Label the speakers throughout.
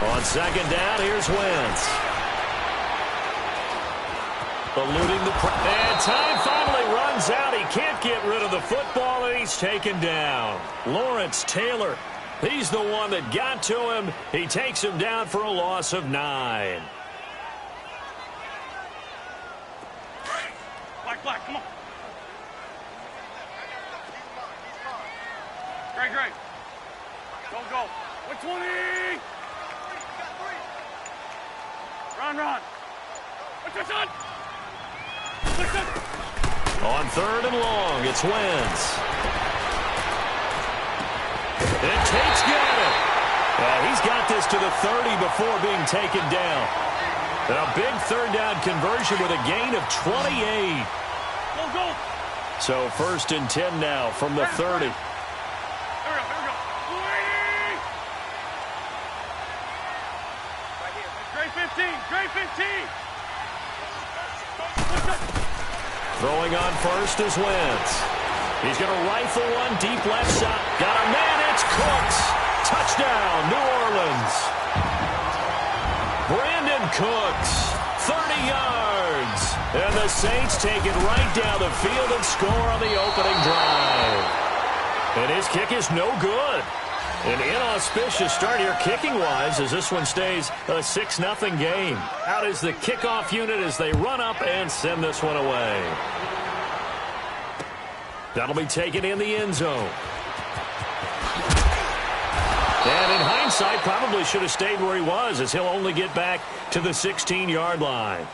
Speaker 1: On second down, here's Wentz. Eluding the and time finally runs out. He can't get rid of the football, and he's taken down. Lawrence Taylor, he's the one that got to him. He takes him down for a loss of 9.
Speaker 2: Black, come on. Great. Go. 120. Run. What's your son?
Speaker 1: On third and long, it's Wentz. And Tate's got it. He's got this to the 30 before being taken down. And a big third down conversion with a gain of 28.
Speaker 2: Go.
Speaker 1: So first and 10 now from the 30.
Speaker 2: Here we go. Great 15.
Speaker 1: Throwing on first is Wentz. He's going to rifle one deep left side. Got a man, it's Cooks. Touchdown, New Orleans. Brandon Cooks, 30 yards. And the Saints take it right down the field and score on the opening drive. And his kick is no good. An inauspicious start here kicking-wise as this one stays a 6-0 game. Out is the kickoff unit as they run up and send this one away. That'll be taken in the end zone. And in hindsight, probably should have stayed where he was as he'll only get back to the 16-yard line.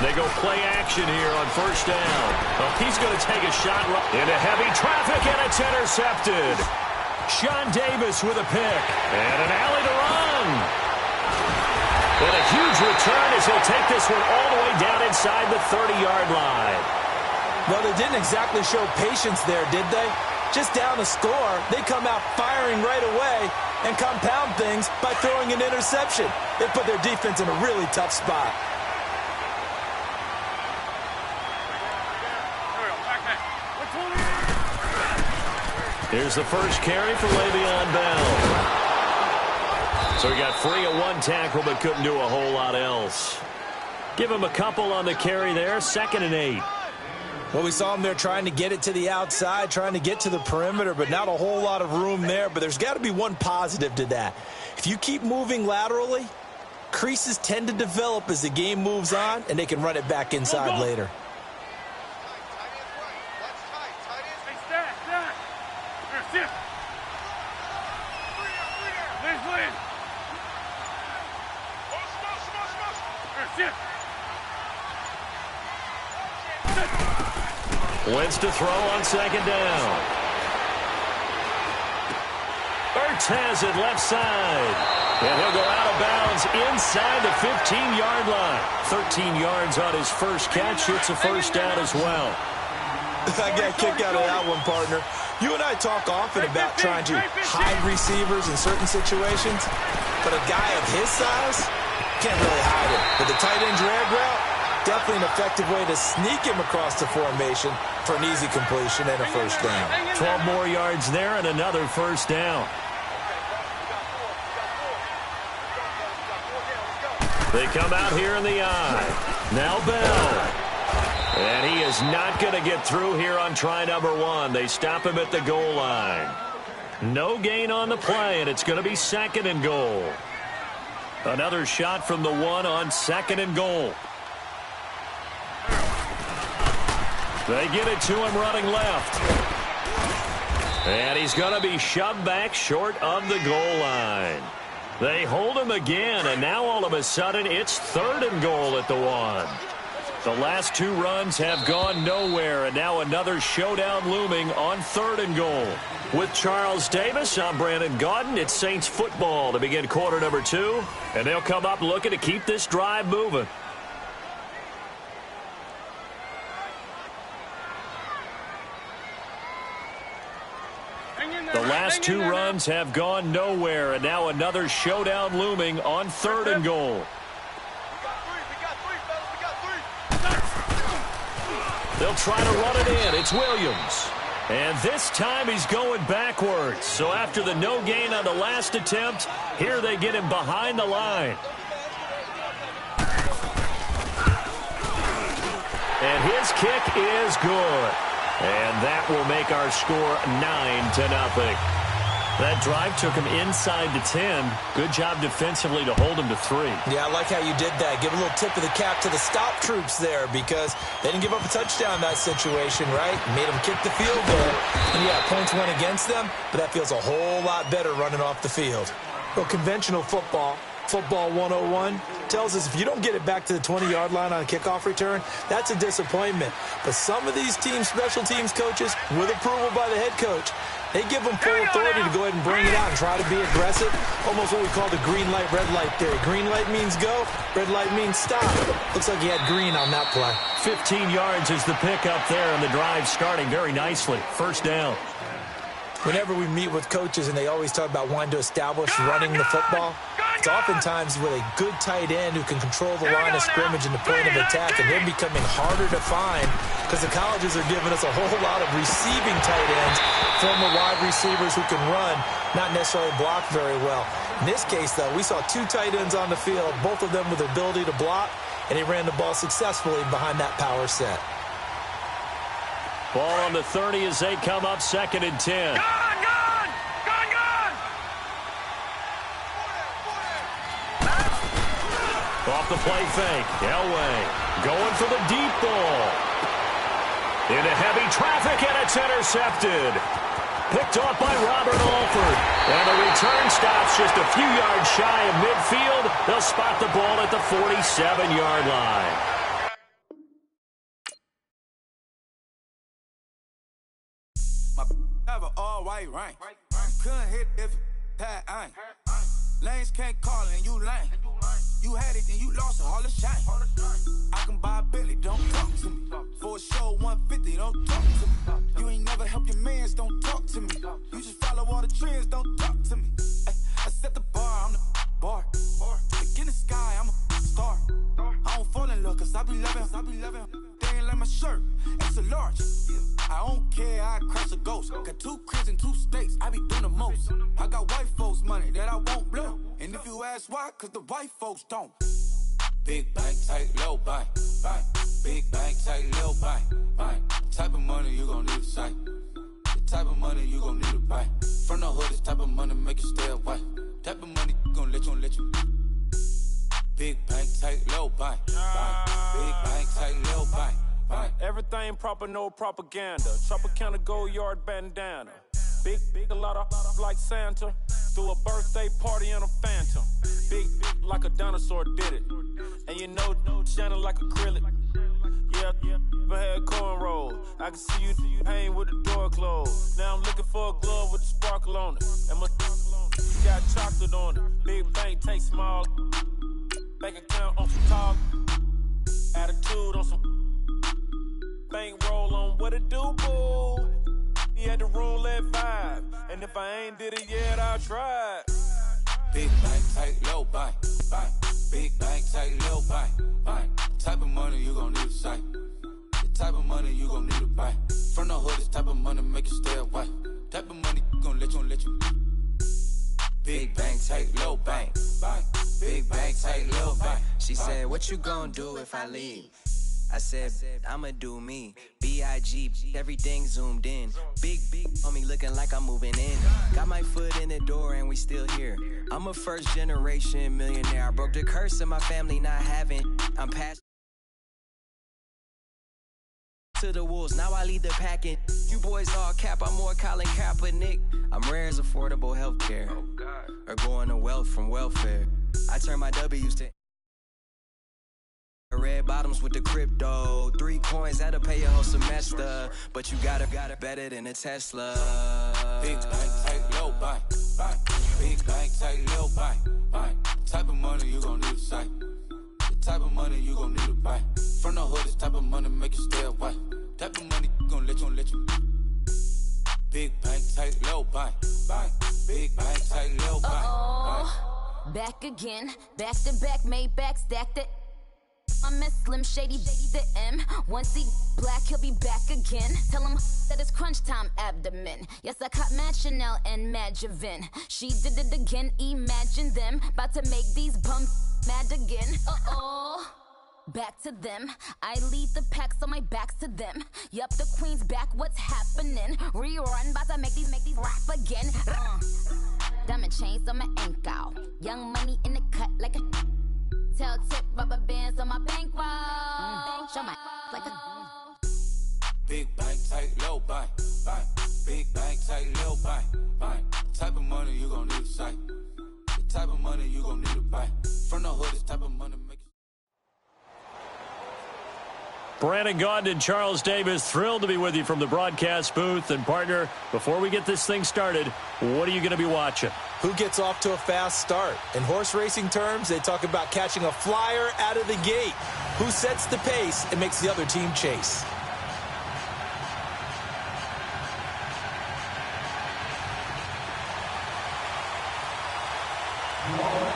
Speaker 1: They go play action here on first down. He's going to take a shot into heavy traffic, and it's intercepted. Sean Davis with a pick. And an alley to run. And a huge return as he'll take this one all the way down inside the 30-yard line.
Speaker 3: Well, they didn't exactly show patience there, did they? Just down a score, they come out firing right away and compound things by throwing an interception. They put their defense in a really tough spot.
Speaker 1: Here's the first carry for Le'Veon Bell. So he got free of one tackle but couldn't do a whole lot else. Give him a couple on the carry there. 2nd and 8.
Speaker 3: Well, we saw him there trying to get it to the outside, trying to get to the perimeter, but not a whole lot of room there. But there's got to be one positive to that. If you keep moving laterally, creases tend to develop as the game moves on, and they can run it back inside later.
Speaker 1: Wentz to throw on second down. Ertz has it left side. And he'll go out of bounds inside the 15-yard line. 13 yards on his first catch. It's a first down as well.
Speaker 3: I got a kick out of that one, partner. You and I talk often about trying to hide receivers in certain situations, but a guy of his size can't really hide it. But the tight end drag route, definitely an effective way to sneak him across the formation for an easy completion and a first down.
Speaker 1: 12 more yards there and another first down. They come out here in the eye. Now Bell. And he is not going to get through here on try number 1. They stop him at the goal line. No gain on the play, and it's going to be 2nd and goal. Another shot from the 1 on 2nd and goal. They get it to him running left. And he's going to be shoved back short of the goal line. They hold him again, and now all of a sudden it's 3rd and goal at the 1. The last 2 runs have gone nowhere, and now another showdown looming on 3rd and goal. With Charles Davis, I'm Brandon Gaudin. It's Saints football to begin quarter number 2, and they'll come up looking to keep this drive moving. The last two runs have gone nowhere, and now another showdown looming on 3rd and goal. They'll try to run it in. It's Williams. And this time he's going backwards. So after the no gain on the last attempt, here they get him behind the line. And his kick is good. And that will make our score 9-0. That drive took him inside the 10. Good job defensively to hold him to 3.
Speaker 3: Yeah, I like how you did that. Give a little tip of the cap to the stop troops there because they didn't give up a touchdown in that situation, right? Made them kick the field goal. And yeah, points went against them, but that feels a whole lot better running off the field. Well, conventional football 101, tells us if you don't get it back to the 20-yard line on a kickoff return, that's a disappointment. But some of these teams, special teams coaches, with approval by the head coach, they give them full authority to go ahead and bring it out and try to be aggressive. Almost what we call the green light, red light theory. Green light means go, red light means stop. Looks like he had green on that play.
Speaker 1: 15 yards is the pickup there, and the drive starting very nicely. 1st down.
Speaker 3: Whenever we meet with coaches and they always talk about wanting to establish running the football, it's oftentimes with a good tight end who can control the line of scrimmage and the point of attack, and they're becoming harder to find because the colleges are giving us a whole lot of receiving tight ends, former wide receivers who can run, not necessarily block very well. In this case, though, we saw 2 tight ends on the field, both of them with the ability to block, and he ran the ball successfully behind that power set.
Speaker 1: Ball on the 30 as they come up 2nd and 10. Off the play fake. Elway going for the deep ball. Into heavy traffic, and it's intercepted. Picked off by Robert Alford. And the return stops just a few yards shy of midfield. They'll spot the ball at the 47-yard line.
Speaker 4: Have an all-white rank. Couldn't hit if that ain't. Lanes can't call and you lame. You had it and you lost it, all the shine. I can buy a Billy, don't talk to me. For a show 150, don't talk to me. You ain't never help your mans, don't talk to me. You just follow all the trends, don't talk to me. I set the bar, I'm the bar. Look in the sky, I'm a star. I don't fall in love, cause I be loving. They ain't like my shirt, it's a large. I don't care, I crush a ghost. Got 2 cribs and 2 states, I be doing the most. I got white folks money that I won't blow. And if you ask why, cause the white folks don't. Big bank, tight, low bank. Big bank, tight, low bank. Type of money you gon' need a sight. The type of money you gon' need to buy. From the hood, this type of money make you stay away. Type of money gon' let you. Big bank, tight, low bank. Big bank, tight, low bank.
Speaker 5: Everything proper, no propaganda. Tropicana Gold Yard bandana. Big, a lot of like Santa. Threw a birthday party in a phantom. Big like a dinosaur did it. And you know, shining like acrylic. Yeah, I had cornrows. I can see you pain with the door closed. Now I'm looking for a glove with a sparkle on it. And my got chocolate on it. Big bank, take small. Bank account on some talk. Attitude on some. Bankroll on what it do, boo. He had the roulette vibe. And if I ain't did it yet, I'll try it.
Speaker 4: Big bank, tight, low bank. Big bank, tight, low bank. Type of money you gon' need a sight. The type of money you gon' need to buy. From the hood, this type of money make you stay away. Type of money gon' let you. Big bank, tight, low bank. Big bank, tight, low bank.
Speaker 6: She said, what you gon' do if I leave? I said, I'ma do me. B.I.G. Everything zoomed in. Big on me looking like I'm moving in. Got my foot in the door and we still here. I'm a first generation millionaire. I broke the curse of my family not having. I'm past to the wolves. Now I lead the packing. You boys all cap. I'm more Colin Kaepernick. I'm rare as affordable healthcare. Or going to wealth from welfare. I turn my W's to red bottoms with the crypto. 3 coins, that'll pay your whole semester. But you gotta better than a Tesla.
Speaker 4: Big bank, tight, low bank. Big bank, tight, low bank. Type of money you gon' need a sight. The type of money you gon' need to buy. From the hood, this type of money make you stay away. Type of money gon' let you. Big bank, take little bank. Bank. Big bank, take little bank.
Speaker 7: Back again, back to back, made back, stacked it. I'm a Slim Shady, the M. Once he black, he'll be back again. Tell him that it's crunch time abdomen. Yes, I caught Mad Chanel and Mad Javin. She did it again, imagine them. About to make these bums mad again. Back to them. I lead the pack, so my back's to them. Yup, the queen's back, what's happening? Rerun, about to make these rap again. Diamond chains on my ankle. Young money in the cut like a tail tip, rubber bands on my bankroll. Show my like a
Speaker 4: big bank, take little bank. Bank. Big bank, take little bank. Bank. Type of money you gon' need to say. The type of money you gon' need to buy. From the hood, this type of money make.
Speaker 1: Brandon Gaudin and Charles Davis, thrilled to be with you from the broadcast booth. And, partner, before we get this thing started, what are you going to be watching?
Speaker 3: Who gets off to a fast start? In horse racing terms, they talk about catching a flyer out of the gate. Who sets the pace and makes the other team chase?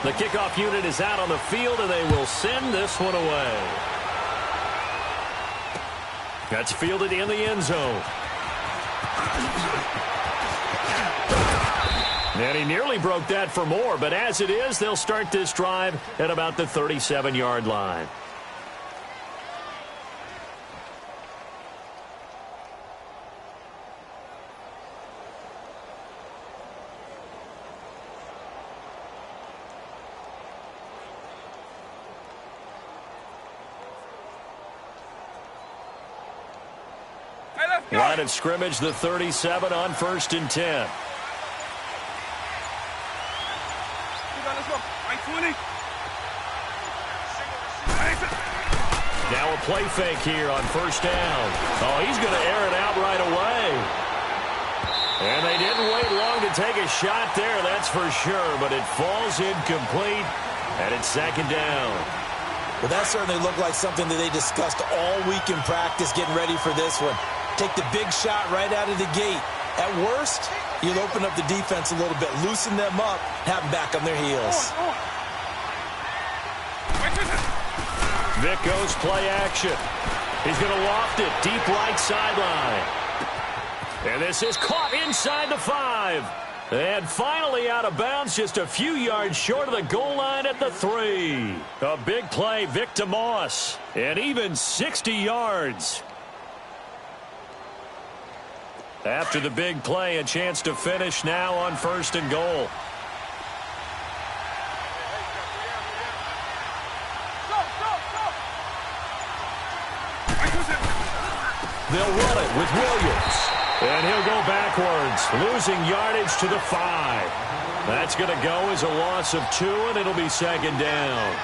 Speaker 1: The kickoff unit is out on the field, and they will send this one away. That's fielded in the end zone. And he nearly broke that for more, but as it is, they'll start this drive at about the 37-yard line. Line of scrimmage, the 37 on 1st and 10.
Speaker 2: Let's go. Right 20.
Speaker 1: Now a play fake here on 1st down. Oh, he's going to air it out right away. And they didn't wait long to take a shot there, that's for sure. But it falls incomplete, and it's 2nd down.
Speaker 3: Well, that certainly looked like something that they discussed all week in practice, getting ready for this one. Take the big shot right out of the gate. At worst, you'll open up the defense a little bit, loosen them up, have them back on their heels.
Speaker 1: Vic goes play action. He's going to loft it deep right sideline. And this is caught inside the 5. And finally out of bounds, just a few yards short of the goal line at the 3. A big play, Vic DeMoss. And even 60 yards. After the big play, a chance to finish now on 1st and goal. They'll run it with Williams. And he'll go backwards, losing yardage to the 5. That's going to go as a loss of 2, and it'll be 2nd down.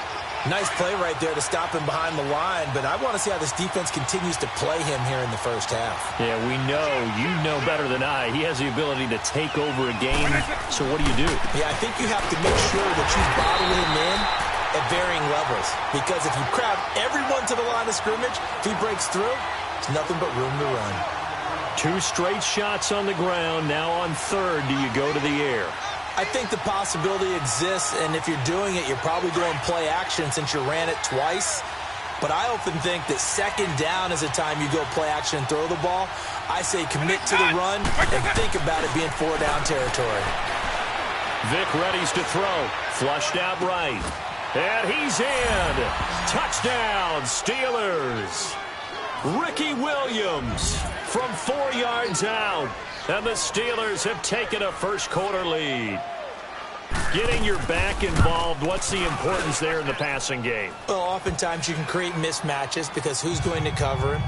Speaker 3: Nice play right there to stop him behind the line, but I want to see how this defense continues to play him here in the first half.
Speaker 1: Yeah, we know. You know better than I. He has the ability to take over a game. So what do you do?
Speaker 3: Yeah, I think you have to make sure that you bottle him in at varying levels. Because if you crowd everyone to the line of scrimmage, if he breaks through, there's nothing but room to run.
Speaker 1: 2 straight shots on the ground. Now on 3rd, do you go to the air?
Speaker 3: I think the possibility exists, and if you're doing it, you're probably doing play action since you ran it twice. But I often think that 2nd down is a time you go play action and throw the ball. I say commit to the run and think about it being 4-down territory.
Speaker 1: Vic readies to throw. Flushed out right. And he's in. Touchdown, Steelers. Ricky Williams from 4 yards out. And the Steelers have taken a first-quarter lead. Getting your back involved, what's the importance there in the passing game?
Speaker 3: Well, oftentimes you can create mismatches because who's going to cover him?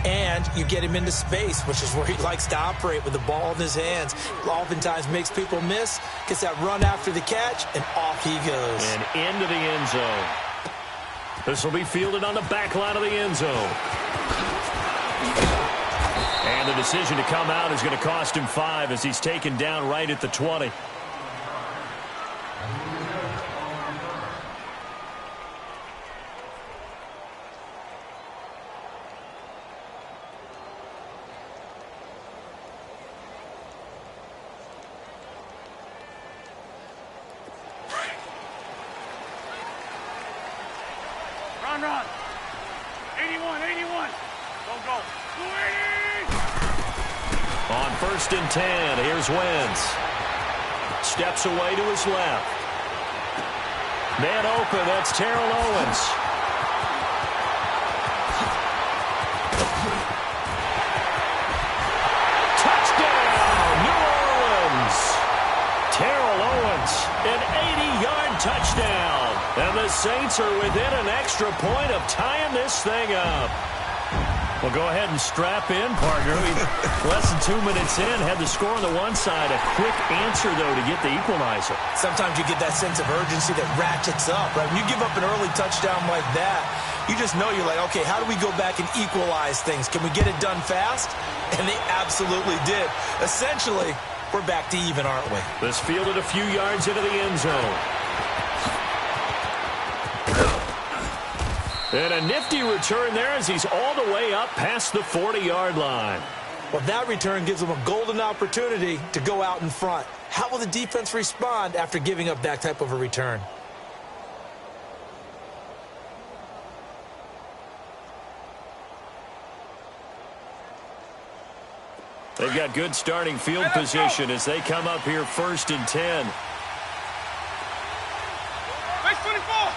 Speaker 3: And you get him into space, which is where he likes to operate with the ball in his hands. Oftentimes makes people miss, gets that run after the catch, and off he goes.
Speaker 1: And into the end zone. This will be fielded on the back line of the end zone. And the decision to come out is going to cost him 5 as he's taken down right at the 20.
Speaker 2: Run. 81. Go. 280.
Speaker 1: On 1st and 10, here's Wentz. Steps away to his left. Man open, that's Terrell Owens. Touchdown, New Orleans. Terrell Owens, an 80-yard touchdown. And the Saints are within an extra point of tying this thing up. Well, go ahead and strap in, partner. Less than 2 minutes in, had the score on the one side. A quick answer, though, to get the equalizer.
Speaker 3: Sometimes you get that sense of urgency that ratchets up, right? When you give up an early touchdown like that, you just know you're like, okay, how do we go back and equalize things? Can we get it done fast? And they absolutely did. Essentially, we're back to even, aren't we?
Speaker 1: This fielded a few yards into the end zone. And a nifty return there as he's all the way up past the 40-yard line.
Speaker 3: Well, that return gives them a golden opportunity to go out in front. How will the defense respond after giving up that type of a return?
Speaker 1: They've got good starting field position as they come up here 1st and 10.
Speaker 2: Base 24.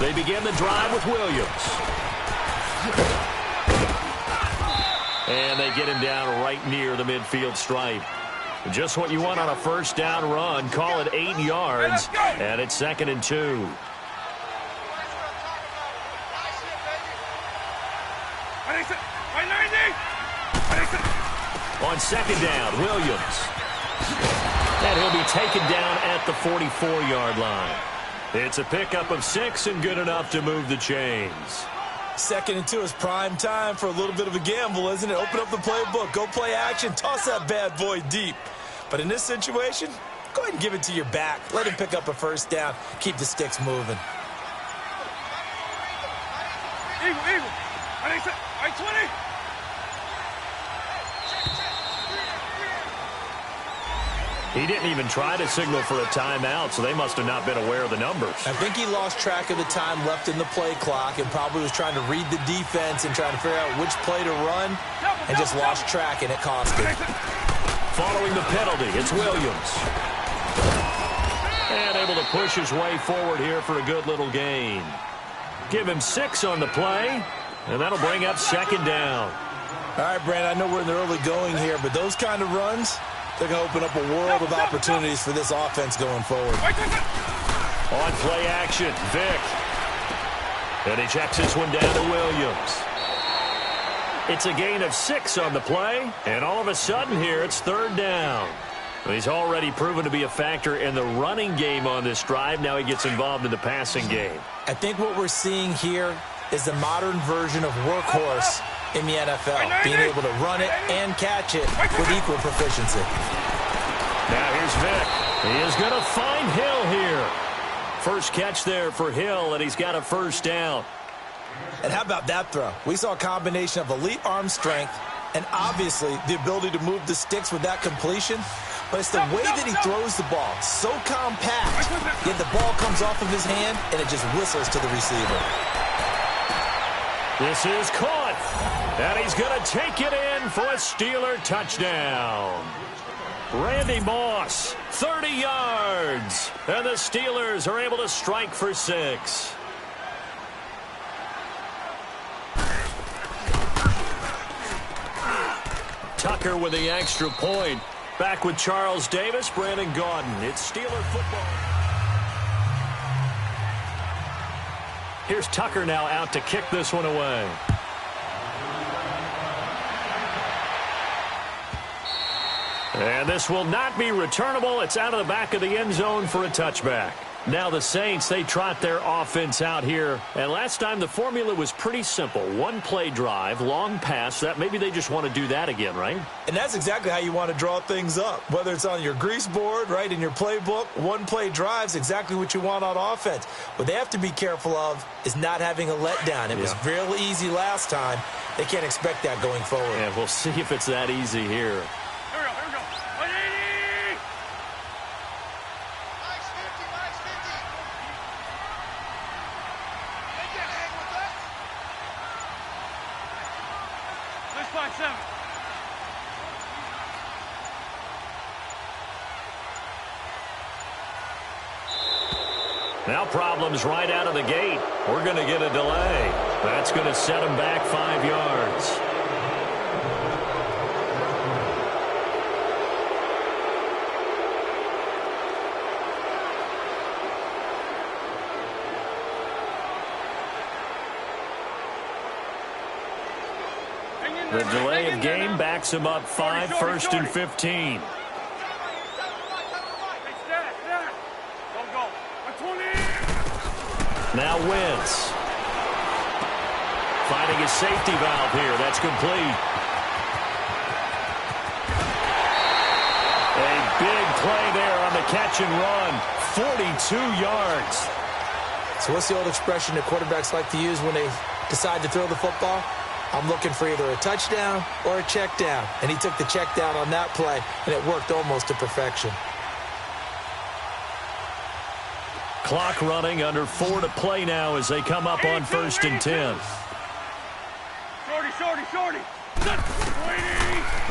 Speaker 1: They begin the drive with Williams. And they get him down right near the midfield stripe. Just what you want on a 1st down run. Call it 8 yards. And it's 2nd and 2. On 2nd down, Williams. And he'll be taken down at the 44-yard line. It's a pickup of 6 and good enough to move the chains.
Speaker 3: 2nd and 2 is prime time for a little bit of a gamble, isn't it? Open up the playbook, go play action, toss that bad boy deep. But in this situation, go ahead and give it to your back. Let him pick up a 1st down. Keep the sticks moving.
Speaker 2: Eagle. I 20.
Speaker 1: He didn't even try to signal for a timeout, so they must have not been aware of the numbers.
Speaker 3: I think he lost track of the time left in the play clock and probably was trying to read the defense and trying to figure out which play to run and just lost track, and it cost him.
Speaker 1: Following the penalty, it's Williams. And able to push his way forward here for a good little gain. Give him 6 on the play, and that'll bring up 2nd down.
Speaker 3: All right, Brandon, I know we're in the early going here, but those kind of runs, they're going to open up a world of opportunities for this offense going forward.
Speaker 1: On play action, Vick. And he checks this one down to Williams. It's a gain of 6 on the play, and all of a sudden here it's 3rd down. He's already proven to be a factor in the running game on this drive. Now he gets involved in the passing game.
Speaker 3: I think what we're seeing here is the modern version of workhorse in the NFL, being able to run it and catch it with equal proficiency.
Speaker 1: Now here's Vick. He is going to find Hill here. First catch there for Hill, and he's got a 1st down.
Speaker 3: And how about that throw? We saw a combination of elite arm strength and obviously the ability to move the sticks with that completion. But it's the way that he throws the ball. So compact, yet the ball comes off of his hand and it just whistles to the receiver.
Speaker 1: This is caught, and he's going to take it in for a Steeler touchdown. Randy Moss, 30 yards, and the Steelers are able to strike for 6. Tucker with the extra point. Back with Charles Davis, Brandon Gaudin. It's Steeler football. Here's Tucker now out to kick this one away. And this will not be returnable. It's out of the back of the end zone for a touchback. Now the Saints, they trot their offense out here. And last time the formula was pretty simple. One play drive, long pass. That maybe they just want to do that again, right?
Speaker 3: And that's exactly how you want to draw things up. Whether it's on your grease board, right, in your playbook, one play drive's exactly what you want on offense. What they have to be careful of is not having a letdown. It was real easy last time. They can't expect that going forward.
Speaker 1: Yeah, we'll see if it's that easy here.
Speaker 2: 5-7.
Speaker 1: Now problems right out of the gate. We're going to get a delay. That's going to set him back 5 yards. The delay of game backs him up 5, 1st and 15. Now Wentz. Finding his safety valve here. That's complete. A big play there on the catch and run. 42 yards.
Speaker 3: So what's the old expression that quarterbacks like to use when they decide to throw the football? I'm looking for either a touchdown or a check down. And he took the check down on that play, and it worked almost to perfection.
Speaker 1: Clock running, under 4 to play now as they come up on 1st and 10.
Speaker 2: Shorty.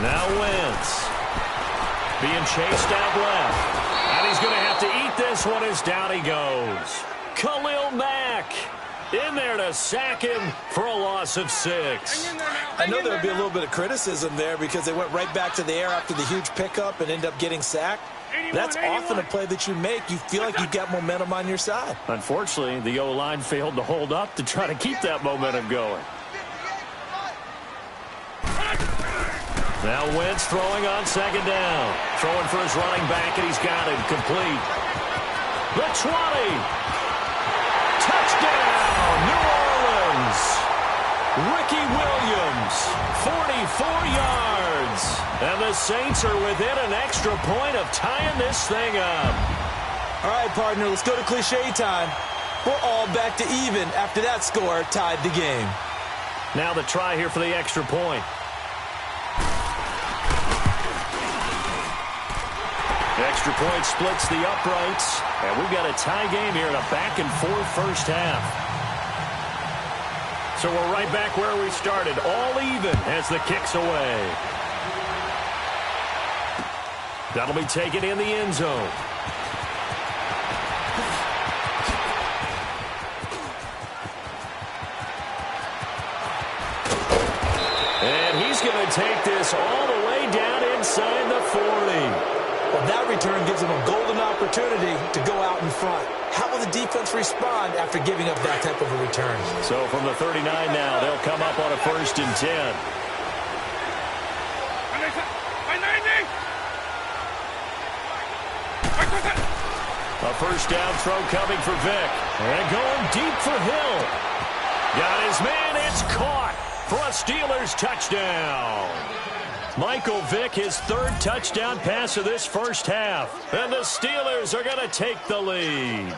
Speaker 1: Now Wentz. Being chased out left. And he's going to have to eat this one as down he goes. Khalil Mack in there to sack him for a loss of 6.
Speaker 3: I know there would be a little bit of criticism there because they went right back to the air after the huge pickup and ended up getting sacked. That's often a play that you make. You feel like you've got momentum on your side.
Speaker 1: Unfortunately, the O-line failed to hold up to try to keep that momentum going. Now Wentz throwing on 2nd down. Throwing for his running back, and he's got him complete. The 20. Touchdown, New Orleans. Ricky Williams, 44 yards. And the Saints are within an extra point of tying this thing up.
Speaker 3: All right, partner, let's go to cliche time. We're all back to even after that score tied the game.
Speaker 1: Now the try here for the extra point. Extra point splits the uprights. And we've got a tie game here in a back-and-forth first half. So we're right back where we started, all even as the kick's away. That'll be taken in the end zone. And he's going to take this all the way down inside the 40.
Speaker 3: Well, that return gives them a golden opportunity to go out in front. How will the defense respond after giving up that type of a return?
Speaker 1: So from the 39 now, they'll come up on a 1st and 10. A first down throw coming for Vick. And going deep for Hill. Got his man. It's caught for a Steelers touchdown. Michael Vick, his 3rd touchdown pass of this first half. And the Steelers are going to take the lead.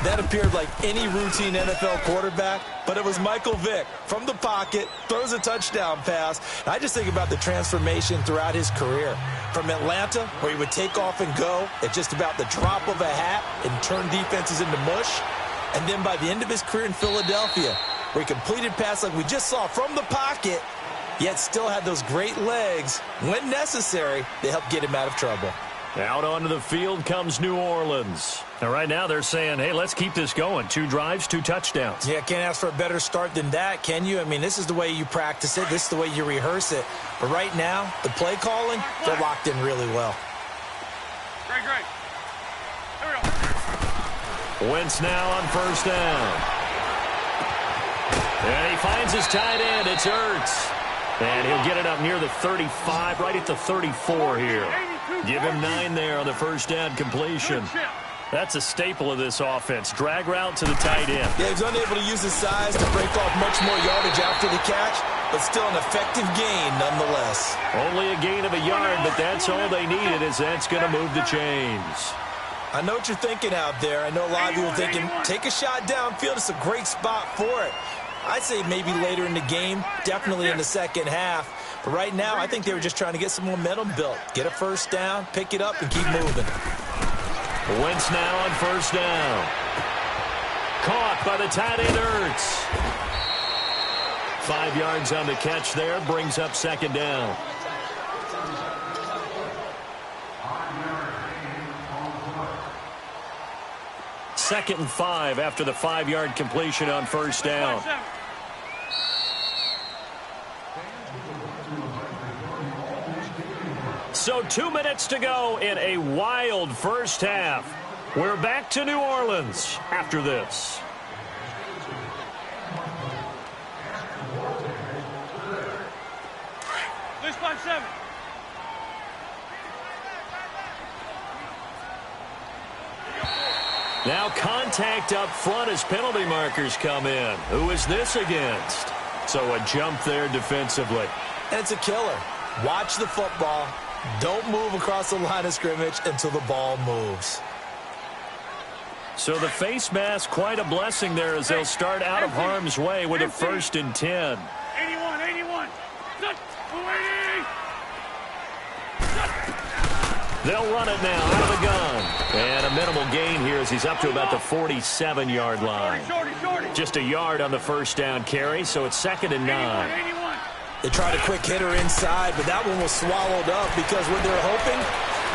Speaker 3: That appeared like any routine NFL quarterback, but it was Michael Vick from the pocket, throws a touchdown pass. And I just think about the transformation throughout his career. From Atlanta, where he would take off and go at just about the drop of a hat and turn defenses into mush. And then by the end of his career in Philadelphia, where he completed passes like we just saw from the pocket, yet still had those great legs. When necessary, they helped get him out of trouble.
Speaker 1: Out onto the field comes New Orleans. And right now they're saying, hey, let's keep this going. 2 drives, 2 touchdowns.
Speaker 3: Yeah, can't ask for a better start than that, can you? I mean, this is the way you practice it. This is the way you rehearse it. But right now, the play calling, they're locked in really well.
Speaker 2: Great. Here we go.
Speaker 1: Wentz now on 1st down. And he finds his tight end. It's Ertz. And he'll get it up near the 35, right at the 34 here. Give him 9 there on the first down completion. That's a staple of this offense. Drag route to the tight end.
Speaker 3: Yeah, he's unable to use his size to break off much more yardage after the catch, but still an effective gain nonetheless.
Speaker 1: Only a gain of a yard, but that's all they needed, as that's going to move the chains.
Speaker 3: I know what you're thinking out there. I know a lot of you are thinking, take a shot downfield. It's a great spot for it. I'd say maybe later in the game, definitely in the second half. But right now, I think they were just trying to get some momentum built. Get a first down, pick it up, and keep moving.
Speaker 1: Wentz now on first down. Caught by the tight end, Ertz. 5 yards on the catch there, brings up second down. Second and 5 after the 5-yard completion on first down. So 2 minutes to go in a wild first half. We're back to New Orleans after this.
Speaker 2: This 5-7.
Speaker 1: Now contact up front as penalty markers come in. Who is this against? So a jump there defensively.
Speaker 3: And it's a killer. Watch the football. Don't move across the line of scrimmage until the ball moves.
Speaker 1: So the face mask, quite a blessing there as they'll start out of harm's way with a 1st and 10.
Speaker 2: 81.
Speaker 1: They'll run it now out of the gun. And a minimal gain here as he's up to about the 47-yard line. Just a yard on the first down carry, so it's 2nd and 9.
Speaker 3: They tried a quick hitter inside, but that one was swallowed up because what they're hoping,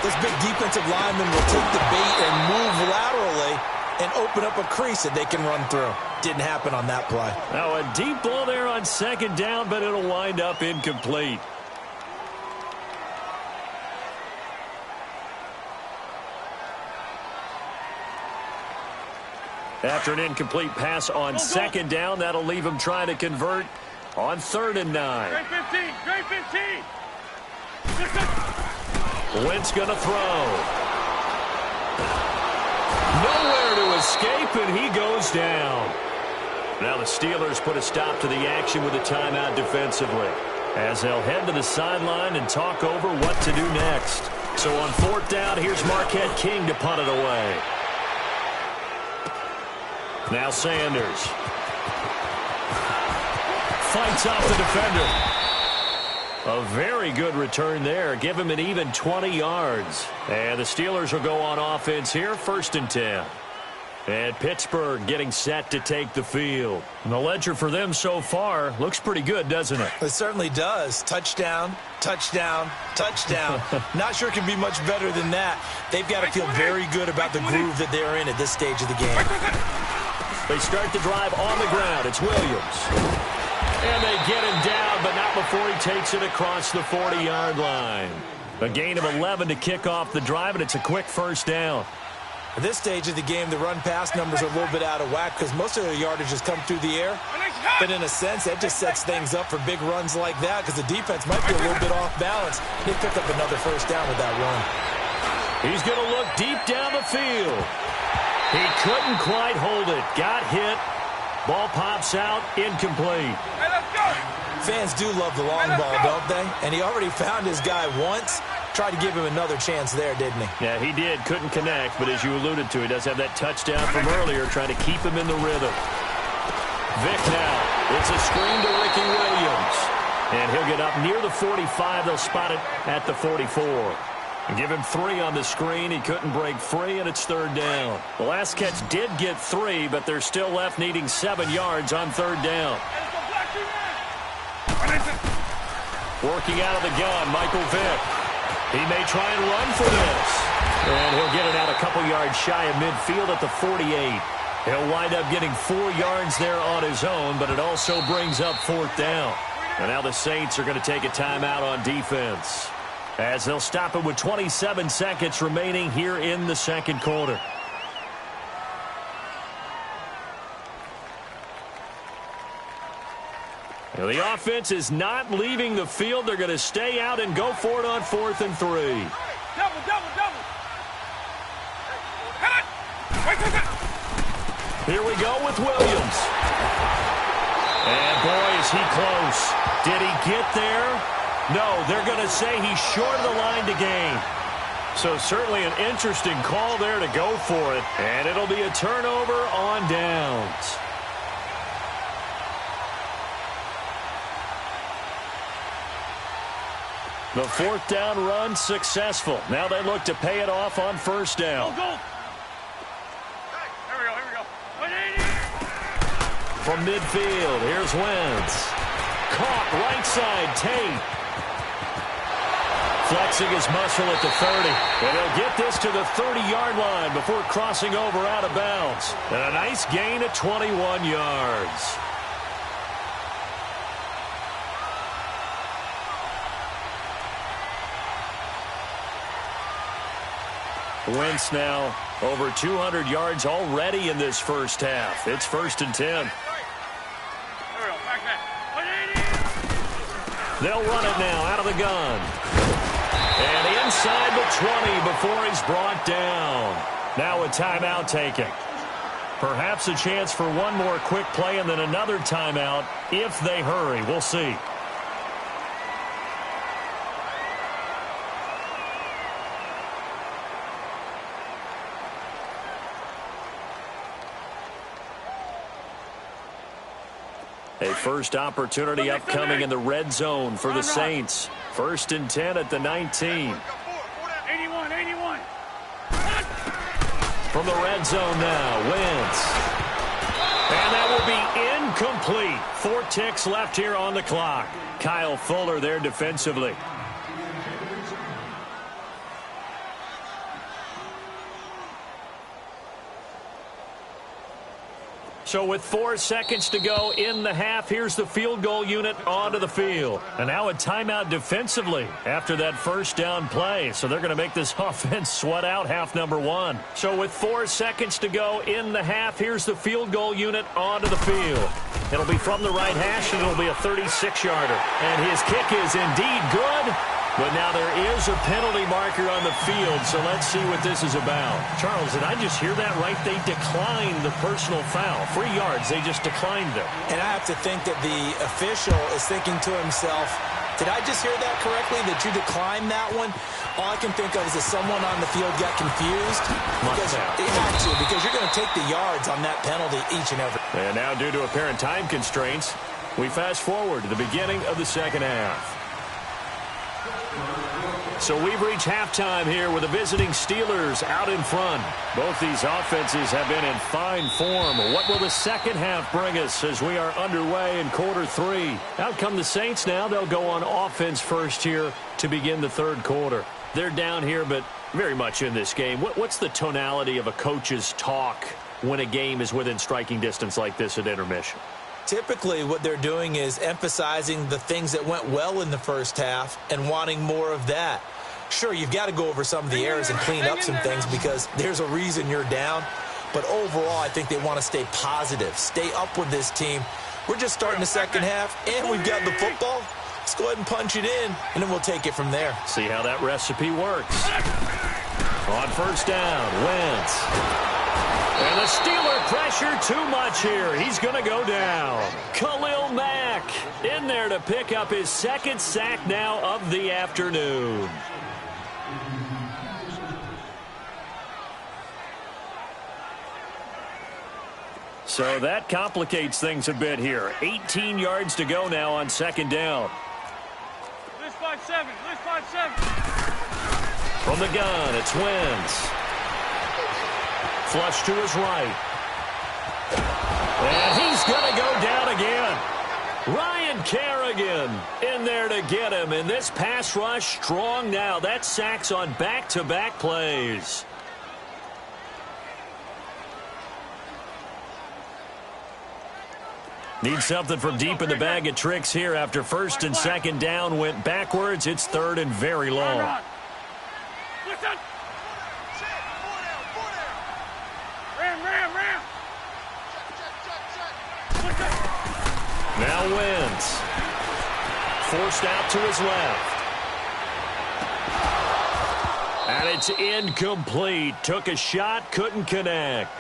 Speaker 3: this big defensive lineman will take the bait and move laterally and open up a crease that they can run through. Didn't happen on that play.
Speaker 1: Now a deep ball there on 2nd down, but it'll wind up incomplete. After an incomplete pass on 2nd down, that'll leave him trying to convert on 3rd and 9.
Speaker 2: Great 15.
Speaker 1: Wentz going to throw. Nowhere to escape, and he goes down. Now the Steelers put a stop to the action with a timeout defensively, as they'll head to the sideline and talk over what to do next. So on 4th down, here's Marquette King to punt it away. Now Sanders fights off the defender. A very good return there. Give him an even 20 yards. And the Steelers will go on offense here, 1st and 10. And Pittsburgh getting set to take the field. And the ledger for them so far looks pretty good, doesn't it?
Speaker 3: It certainly does. Touchdown, touchdown, touchdown. Not sure it can be much better than that. They've got to feel very good about the groove that they're in at this stage of the game.
Speaker 1: They start the drive on the ground. It's Williams. And they get him down, but not before he takes it across the 40-yard line. A gain of 11 to kick off the drive, and it's a quick first down.
Speaker 3: At this stage of the game, the run-pass numbers are a little bit out of whack because most of their yardage has come through the air. But in a sense, that just sets things up for big runs like that because the defense might be a little bit off balance. They pick up another first down with that run.
Speaker 1: He's going to look deep down the field. He couldn't quite hold it. Got hit. Ball pops out. Incomplete.
Speaker 2: Hey, let's go.
Speaker 3: Fans do love the long ball, don't they? And he already found his guy once. Tried to give him another chance there, didn't he?
Speaker 1: Yeah, he did. Couldn't connect, but as you alluded to, he does have that touchdown from earlier, trying to keep him in the rhythm. Vick now. It's a screen to Ricky Williams. And he'll get up near the 45. They'll spot it at the 44. And give him 3 on the screen. He couldn't break free, and it's 3rd down. The last catch did get 3, but they're still left needing 7 yards on 3rd down. Working out of the gun, Michael Vick. He may try and run for this. And he'll get it out a couple yards shy of midfield at the 48. He'll wind up getting 4 yards there on his own, but it also brings up 4th down. And now the Saints are going to take a timeout on defense, as they'll stop it with 27 seconds remaining here in the 2nd quarter. Now the offense is not leaving the field. They're going to stay out and go for it on 4th and 3.
Speaker 2: Double.
Speaker 1: Here we go with Williams. And boy, is he close. Did he get there? No, they're going to say he's short of the line to gain. So certainly an interesting call there to go for it. And it'll be a turnover on downs. The 4th down run successful. Now they look to pay it off on 1st down.
Speaker 2: Go. Here we go. 180.
Speaker 1: From midfield, here's Wentz. caught right side. Tate flexing his muscle at the 30. And he'll get this to the 30-yard line before crossing over out of bounds. And a nice gain of 21 yards. Wentz now over 200 yards already in this first half. It's 1st and 10. They'll run it now out of the gun. And inside the 20 before he's brought down. Now a timeout taken. Perhaps a chance for one more quick play and then another timeout if they hurry. We'll see. A first opportunity upcoming in the red zone for the Saints. 1st and 10 at the 19.
Speaker 2: 81.
Speaker 1: From the red zone now, Wentz. And that will be incomplete. 4 ticks left here on the clock. Kyle Fuller there defensively. So with 4 seconds to go in the half, here's the field goal unit onto the field. And now a timeout defensively after that first down play. So they're going to make this offense sweat out half number 1. So with 4 seconds to go in the half, here's the field goal unit onto the field. It'll be from the right hash, and it'll be a 36-yarder. And his kick is indeed good. But now there is a penalty marker on the field, so let's see what this is about. Charles, did I just hear that right? They declined the personal foul. 3 yards, they just declined it.
Speaker 3: And I have to think that the official is thinking to himself, did I just hear that correctly, that you declined that one? All I can think of is that someone on the field got confused. Because they had to, because you're going to take the yards on that penalty each and every.
Speaker 1: And now due to apparent time constraints, we fast forward to the beginning of the second half. So we've reached halftime here with the visiting Steelers out in front. Both these offenses have been in fine form. What will the second half bring us as we are underway in quarter 3? Out come the Saints now. They'll go on offense first here to begin the third quarter. They're down here, but very much in this game. What's the tonality of a coach's talk when a game is within striking distance like this at intermission?
Speaker 3: Typically, what they're doing is emphasizing the things that went well in the first half and wanting more of that. Sure, you've got to go over some of the errors and clean up some things because there's a reason you're down. But overall, I think they want to stay positive, stay up with this team. We're just starting the second half, and we've got the football. Let's go ahead and punch it in, and then we'll take it from there.
Speaker 1: See how that recipe works. On first down, Wentz. And the Steeler pressure too much here. He's going to go down. Khalil Mack in there to pick up his second sack now of the afternoon. So that complicates things a bit here. 18 yards to go now on second down.
Speaker 2: List 5-7.
Speaker 1: From the gun, it's Wentz. Flush to his right. And he's going to go down again. Ryan Kerrigan in there to get him. And this pass rush strong now. That's sacks on back-to-back plays. Need something from deep in the bag of tricks here after first and second down went backwards. It's third and very long.
Speaker 2: Listen. Ram.
Speaker 1: Now Wentz. Forced out to his left. And it's incomplete. Took a shot, couldn't connect.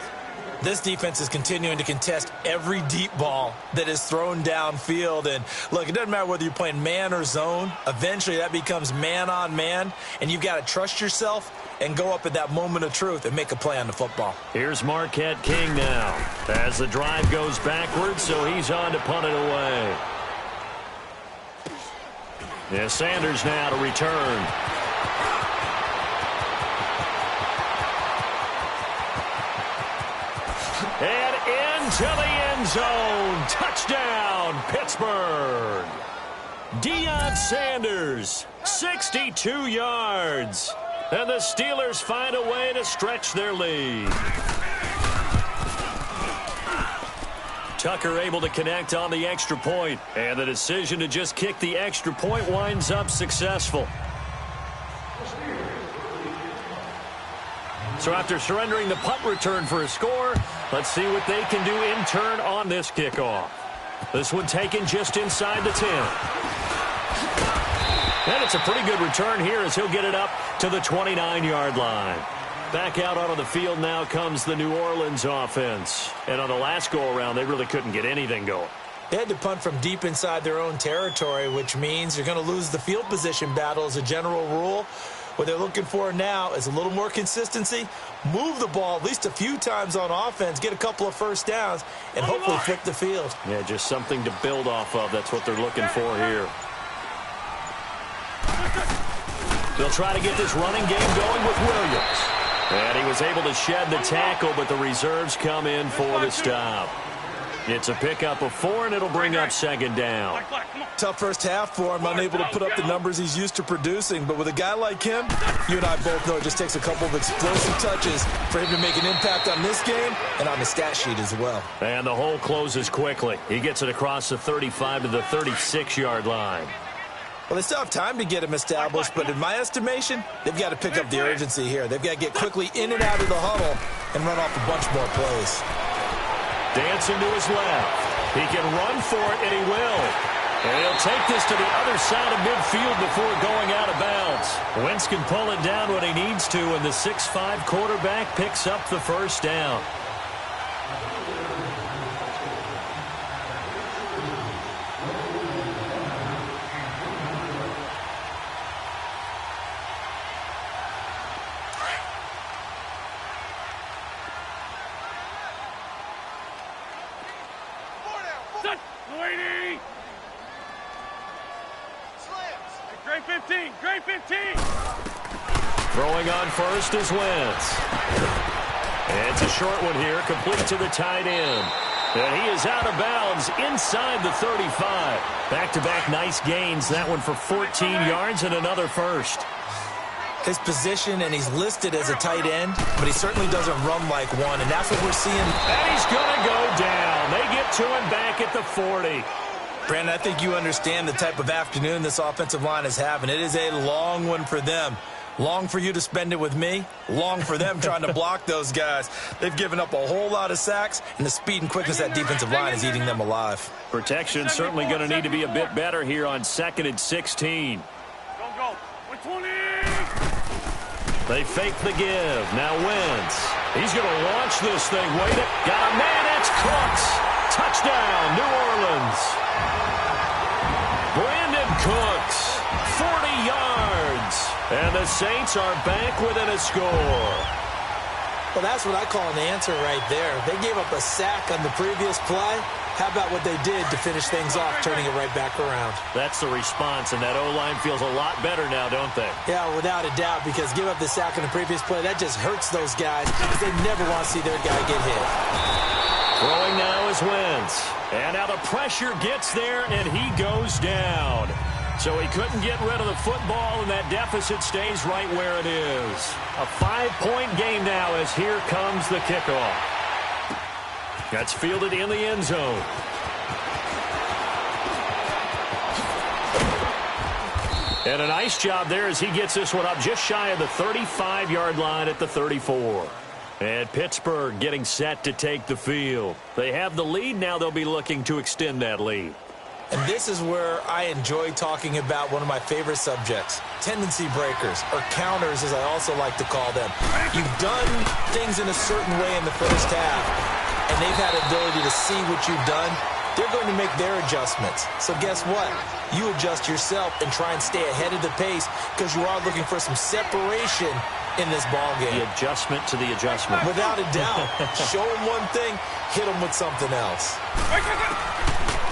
Speaker 3: This defense is continuing to contest every deep ball that is thrown downfield. And, look, it doesn't matter whether you're playing man or zone. Eventually that becomes man-on-man, and you've got to trust yourself and go up at that moment of truth and make a play on the football.
Speaker 1: Here's Marquette King now as the drive goes backwards, so he's on to punt it away. Yeah, Sanders now to return. And into the end zone. Touchdown, Pittsburgh. Deion Sanders, 62 yards. And the Steelers find a way to stretch their lead. Tucker able to connect on the extra point, and the decision to just kick the extra point winds up successful. So after surrendering the punt return for a score, let's see what they can do in turn on this kickoff. This one taken just inside the 10. And it's a pretty good return here as he'll get it up to the 29-yard line. Back out onto the field now comes the New Orleans offense. And on the last go-around, they really couldn't get anything going.
Speaker 3: They had to punt from deep inside their own territory, which means you're going to lose the field position battle as a general rule. What they're looking for now is a little more consistency, move the ball at least a few times on offense, get a couple of first downs, and hopefully flip the field.
Speaker 1: Yeah, just something to build off of. That's what they're looking for here. They'll try to get this running game going with Williams. And he was able to shed the tackle, but the reserves come in for the stop. It's a pickup of 4, and it'll bring up second down.
Speaker 3: Tough first half for him, unable to put up the numbers he's used to producing. But with a guy like him, you and I both know it just takes a couple of explosive touches for him to make an impact on this game and on the stat sheet as well.
Speaker 1: And the hole closes quickly. He gets it across the 35 to the 36-yard line.
Speaker 3: Well, they still have time to get him established, but in my estimation, they've got to pick up the urgency here. They've got to get quickly in and out of the huddle and run off a bunch more plays.
Speaker 1: Dancing to his left. He can run for it, and he will. And he'll take this to the other side of midfield before going out of bounds. Wentz can pull it down when he needs to, and the 6'5" quarterback picks up the first down. Throwing on first is Wentz. It's a short one here, complete to the tight end. And he is out of bounds inside the 35. Back-to-back nice gains. That one for 14 yards and another first.
Speaker 3: His position, and he's listed as a tight end, but he certainly doesn't run like one, and that's what we're seeing.
Speaker 1: And he's going to go down. They get to him back at the 40.
Speaker 3: Brandon, I think you understand the type of afternoon this offensive line is having. It is a long one for them. Long for you to spend it with me. Long for them trying to block those guys. They've given up a whole lot of sacks, and the speed and quickness of that defensive line is eating them alive.
Speaker 1: Protection certainly going to need to be a bit better here on 2nd and 16.
Speaker 2: Go. 20.
Speaker 1: They fake the give. Now Wentz. He's going to launch this thing. Wait it. Got a man. It's Cooks. Touchdown, New Orleans. Brandon Cooks. 40 yards. And the Saints are back within a score.
Speaker 3: Well, that's what I call an answer right there. They gave up a sack on the previous play. How about what they did to finish things off, turning it right back around?
Speaker 1: That's the response, and that O-line feels a lot better now, don't they?
Speaker 3: Yeah, without a doubt, because give up the sack on the previous play, that just hurts those guys because they never want to see their guy get hit.
Speaker 1: Throwing now is Wentz. And now the pressure gets there, and he goes down. So he couldn't get rid of the football, and that deficit stays right where it is. A 5-point game now as here comes the kickoff. That's fielded in the end zone. And a nice job there as he gets this one up just shy of the 35-yard line at the 34. And Pittsburgh getting set to take the field. They have the lead. Now they'll be looking to extend that lead.
Speaker 3: And this is where I enjoy talking about one of my favorite subjects, tendency breakers, or counters as I also like to call them. You've done things in a certain way in the first half, and they've had the ability to see what you've done. They're going to make their adjustments. So guess what? You adjust yourself and try and stay ahead of the pace because you are looking for some separation in this ball game.
Speaker 1: The adjustment to the adjustment.
Speaker 3: Without a doubt. Show them one thing, hit them with something else.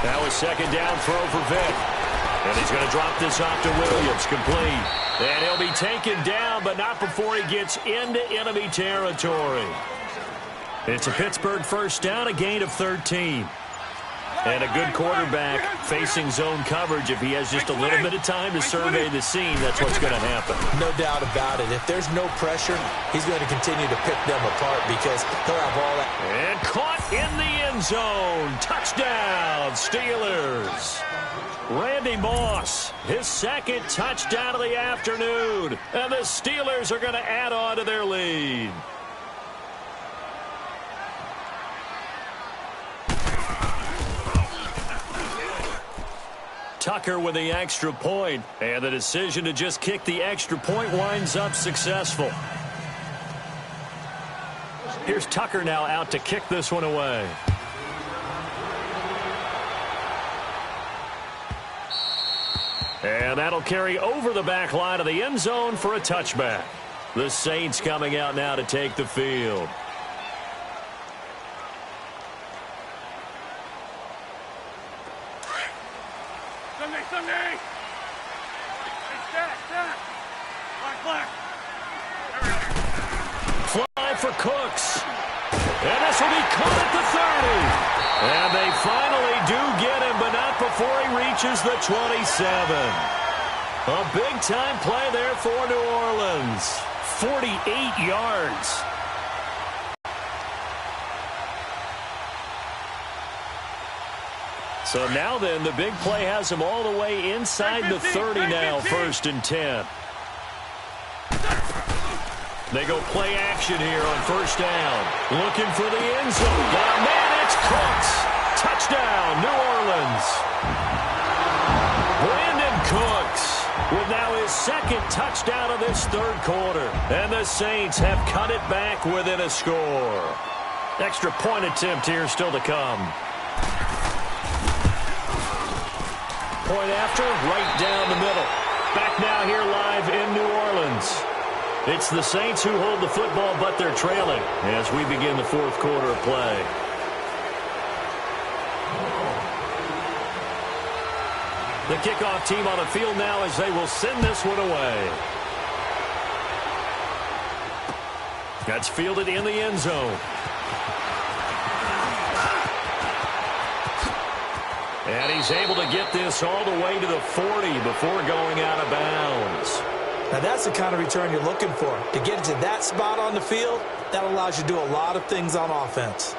Speaker 1: Now a second down throw for Vick. And he's going to drop this off to Williams, complete. And he'll be taken down, but not before he gets into enemy territory. It's a Pittsburgh first down, a gain of 13. And a good quarterback facing zone coverage, if he has just a little bit of time to survey the scene, that's what's going to happen.
Speaker 3: No doubt about it. If there's no pressure, he's going to continue to pick them apart because he'll have all that.
Speaker 1: And caught in the end zone. Touchdown, Steelers. Randy Moss, his second touchdown of the afternoon. And the Steelers are going to add on to their lead. Tucker with the extra point, and the decision to just kick the extra point winds up successful. Here's Tucker now out to kick this one away. And that'll carry over the back line of the end zone for a touchback. The Saints coming out now to take the field.
Speaker 2: Sunday! Hey, stack! Black.
Speaker 1: Fly for Cooks. And this will be caught at the 30. And they finally do get him, but not before he reaches the 27. A big-time play there for New Orleans. 48 yards. So now then, the big play has him all the way inside the 30 now, 1st and 10. They go play action here on 1st down. Looking for the end zone. Oh, man, it's Cooks. Touchdown, New Orleans. Brandon Cooks with now his second touchdown of this third quarter. And the Saints have cut it back within a score. Extra point attempt here still to come. Point after, right down the middle. Back now here live in New Orleans. It's the Saints who hold the football, but they're trailing as we begin the fourth quarter of play. The kickoff team on the field now as they will send this one away. That's fielded in the end zone. And he's able to get this all the way to the 40 before going out of bounds.
Speaker 3: Now that's the kind of return you're looking for. To get to that spot on the field, that allows you to do a lot of things on offense.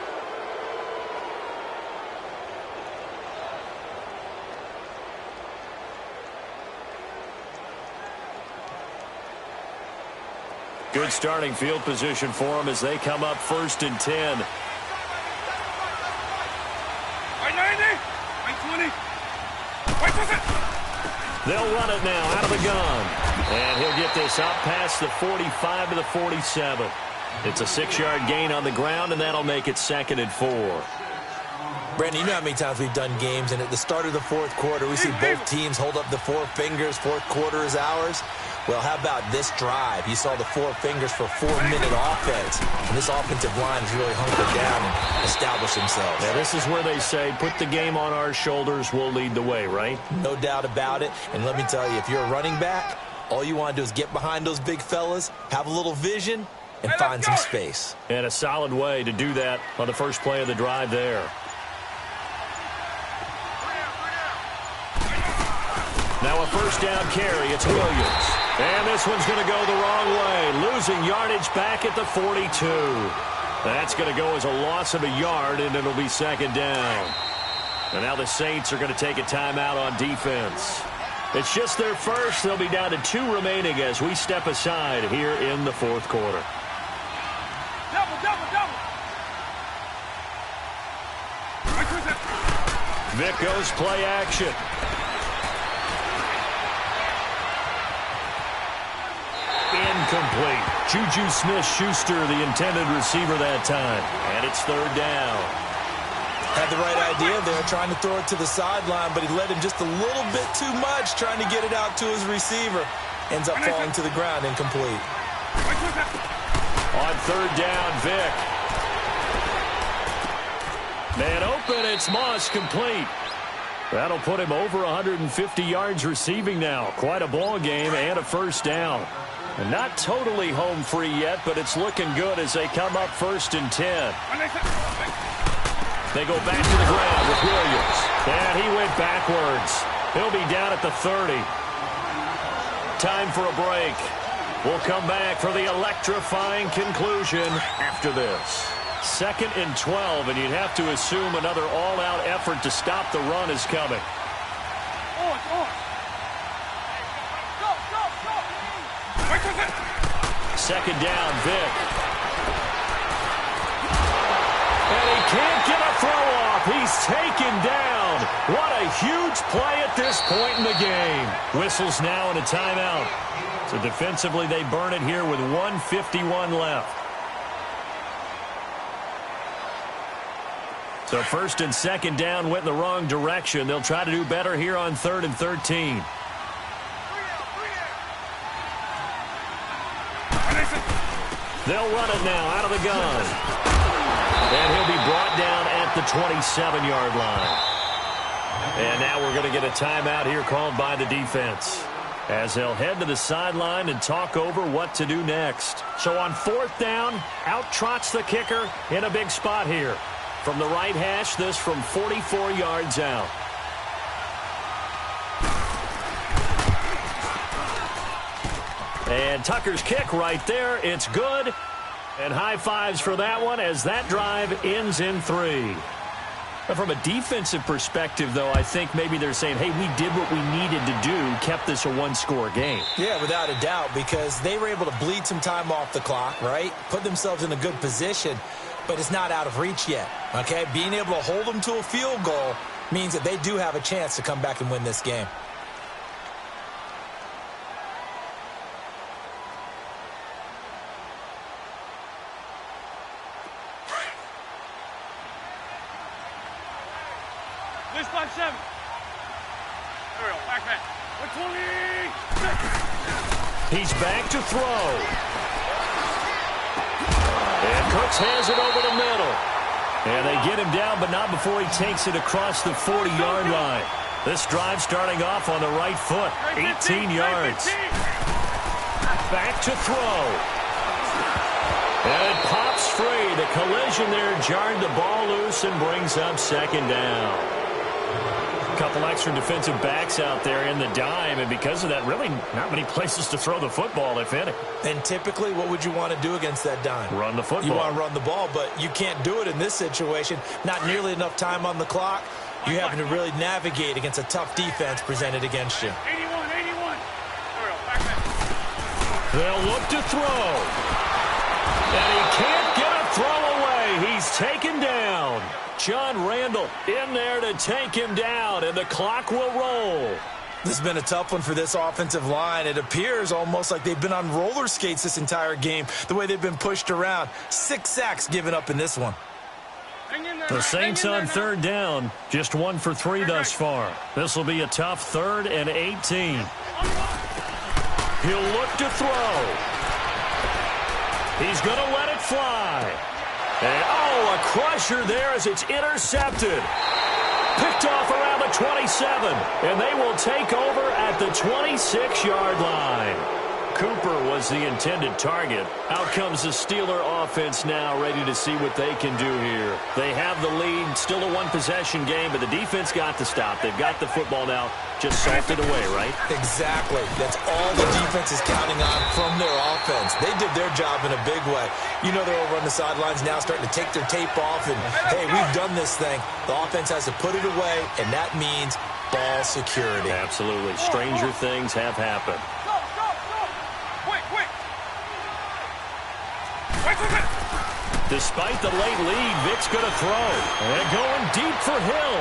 Speaker 1: Good starting field position for them as they come up 1st and 10. They'll run it now out of the gun. And he'll get this up past the 45 to the 47. It's a 6-yard gain on the ground, and that'll make it 2nd and 4.
Speaker 3: Brandon, you know how many times we've done games, and at the start of the fourth quarter, we see both teams hold up the 4 fingers, fourth quarter is ours. Well, how about this drive? You saw the 4 fingers for 4-minute offense. And this offensive line has really hunkered down and established themselves.
Speaker 1: Now, this is where they say, put the game on our shoulders, we'll lead the way, right?
Speaker 3: No doubt about it. And let me tell you, if you're a running back, all you want to do is get behind those big fellas, have a little vision, and find some space.
Speaker 1: And a solid way to do that on the first play of the drive there. Now a 1st down carry. It's Williams. And this one's going to go the wrong way. Losing yardage back at the 42. That's going to go as a loss of a yard, and it'll be 2nd down. And now the Saints are going to take a timeout on defense. It's just their first. They'll be down to 2 remaining as we step aside here in the fourth quarter.
Speaker 2: Double.
Speaker 1: Vic goes play action. Incomplete. Juju Smith-Schuster, the intended receiver that time. And it's 3rd down.
Speaker 3: Had the right idea there, trying to throw it to the sideline, but he led him just a little bit too much, trying to get it out to his receiver. Ends up falling to the ground, incomplete.
Speaker 1: On 3rd down, Vic. Man open, it's Moss, complete. That'll put him over 150 yards receiving now. Quite a ball game and a 1st down. And not totally home free yet, but it's looking good as they come up 1st and 10. They go back to the ground with Williams. And he went backwards. He'll be down at the 30. Time for a break. We'll come back for the electrifying conclusion after this. 2nd and 12, and you'd have to assume another all-out effort to stop the run is coming. Second down, Vic. And he can't get a throw off. He's taken down. What a huge play at this point in the game. Whistles now in a timeout. So defensively, they burn it here with 1:51 left. So 1st and 2nd down went in the wrong direction. They'll try to do better here on 3rd and 13. They'll run it now out of the gun. And he'll be brought down at the 27-yard line. And now we're going to get a timeout here called by the defense, as they'll head to the sideline and talk over what to do next. So on 4th down, out trots the kicker in a big spot here. From the right hash, this from 44 yards out. And Tucker's kick right there. It's good. And high fives for that one as that drive ends in 3. But from a defensive perspective, though, I think maybe they're saying, hey, we did what we needed to do, kept this a one-score game.
Speaker 3: Yeah, without a doubt, because they were able to bleed some time off the clock, right? Put themselves in a good position, but it's not out of reach yet, okay? Being able to hold them to a field goal means that they do have a chance to come back and win this game.
Speaker 2: This 5-7. There we go. Back. 126.
Speaker 1: He's back to throw. And Cooks has it over the middle. And they get him down, but not before he takes it across the 40-yard line. This drive starting off on the right foot. 18 yards. Back to throw. And it pops free. The collision there jarred the ball loose and brings up 2nd down. Couple extra defensive backs out there in the dime, and because of that, really not many places to throw the football, if any.
Speaker 3: And typically, what would you want to do against that dime?
Speaker 1: Run the football.
Speaker 3: You want to run the ball, but you can't do it in this situation. Not nearly enough time on the clock. You're having to really navigate against a tough defense presented against you.
Speaker 2: 81. There we go. Back.
Speaker 1: They'll look to throw. And he can't get a throw away. He's taken down. John Randall in there to take him down, and the clock will roll.
Speaker 3: This has been a tough one for this offensive line. It appears almost like they've been on roller skates this entire game, the way they've been pushed around. 6 sacks given up in this one.
Speaker 1: The Saints on 3rd down, just 1 for 3 thus far. This will be a tough 3rd and 18. He'll look to throw. He's going to let it fly. And, a crusher there as it's intercepted. Picked off around the 27, and they will take over at the 26-yard line. Cooper was the intended target. Out comes the Steeler offense now, ready to see what they can do here. They have the lead, still a one-possession game, but the defense got to stop. They've got the football now, just salted away, right?
Speaker 3: Exactly. That's all the defense is counting on from their offense. They did their job in a big way. You know they're over on the sidelines now, starting to take their tape off, and, hey, we've done this thing. The offense has to put it away, and that means ball security.
Speaker 1: Absolutely. Stranger things have happened. Despite the late lead, Vic's going to throw. And going deep for Hill.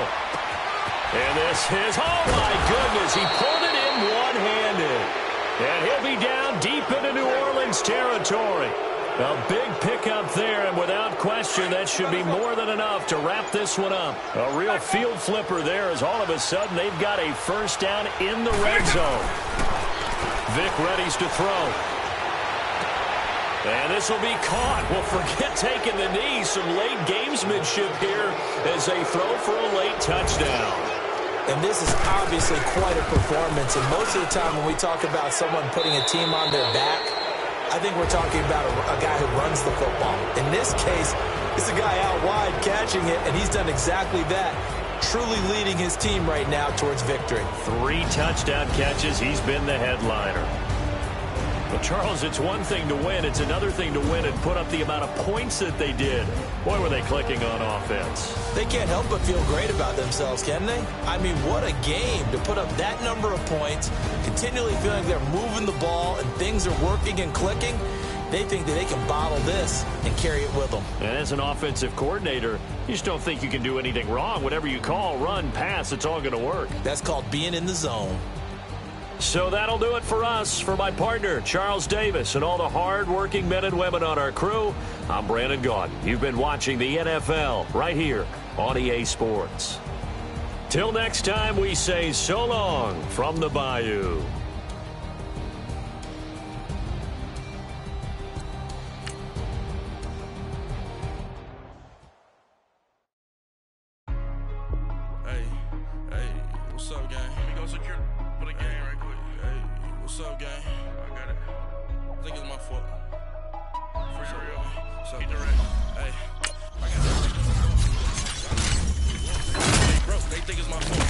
Speaker 1: And this is, oh my goodness, he pulled it in one-handed. And he'll be down deep into New Orleans territory. A big pickup there, and without question, that should be more than enough to wrap this one up. A real field flipper there, as all of a sudden they've got a 1st down in the red zone. Vic readies to throw. And this will be caught. Well, forget taking the knee. Some late gamesmanship here as they throw for a late touchdown.
Speaker 3: And this is obviously quite a performance. And most of the time when we talk about someone putting a team on their back, I think we're talking about a guy who runs the football. In this case, It's a guy out wide catching it, and he's done exactly that. Truly leading his team right now towards victory. 3 touchdown catches. He's been the headliner. Well, Charles, it's one thing to win. It's another thing to win and put up the amount of points that they did. Boy, were they clicking on offense. They can't help but feel great about themselves, can they? I mean, what a game to put up that number of points, continually feeling they're moving the ball and things are working and clicking. They think that they can bottle this and carry it with them.
Speaker 1: And as an offensive coordinator, you just don't think you can do anything wrong. Whatever you call, run, pass, it's all going to work.
Speaker 3: That's called being in the zone.
Speaker 1: So that'll do it for us. For my partner, Charles Davis, and all the hard-working men and women on our crew, I'm Brandon Gaudin. You've been watching the NFL right here on EA Sports. Till next time, we say so long from the Bayou.
Speaker 8: What's up, gang? Let me go secure for the game right quick. Hey, what's up, gang? I got it. I think it's my fault. For real. So, hey, I got it. They broke. They think it's my fault.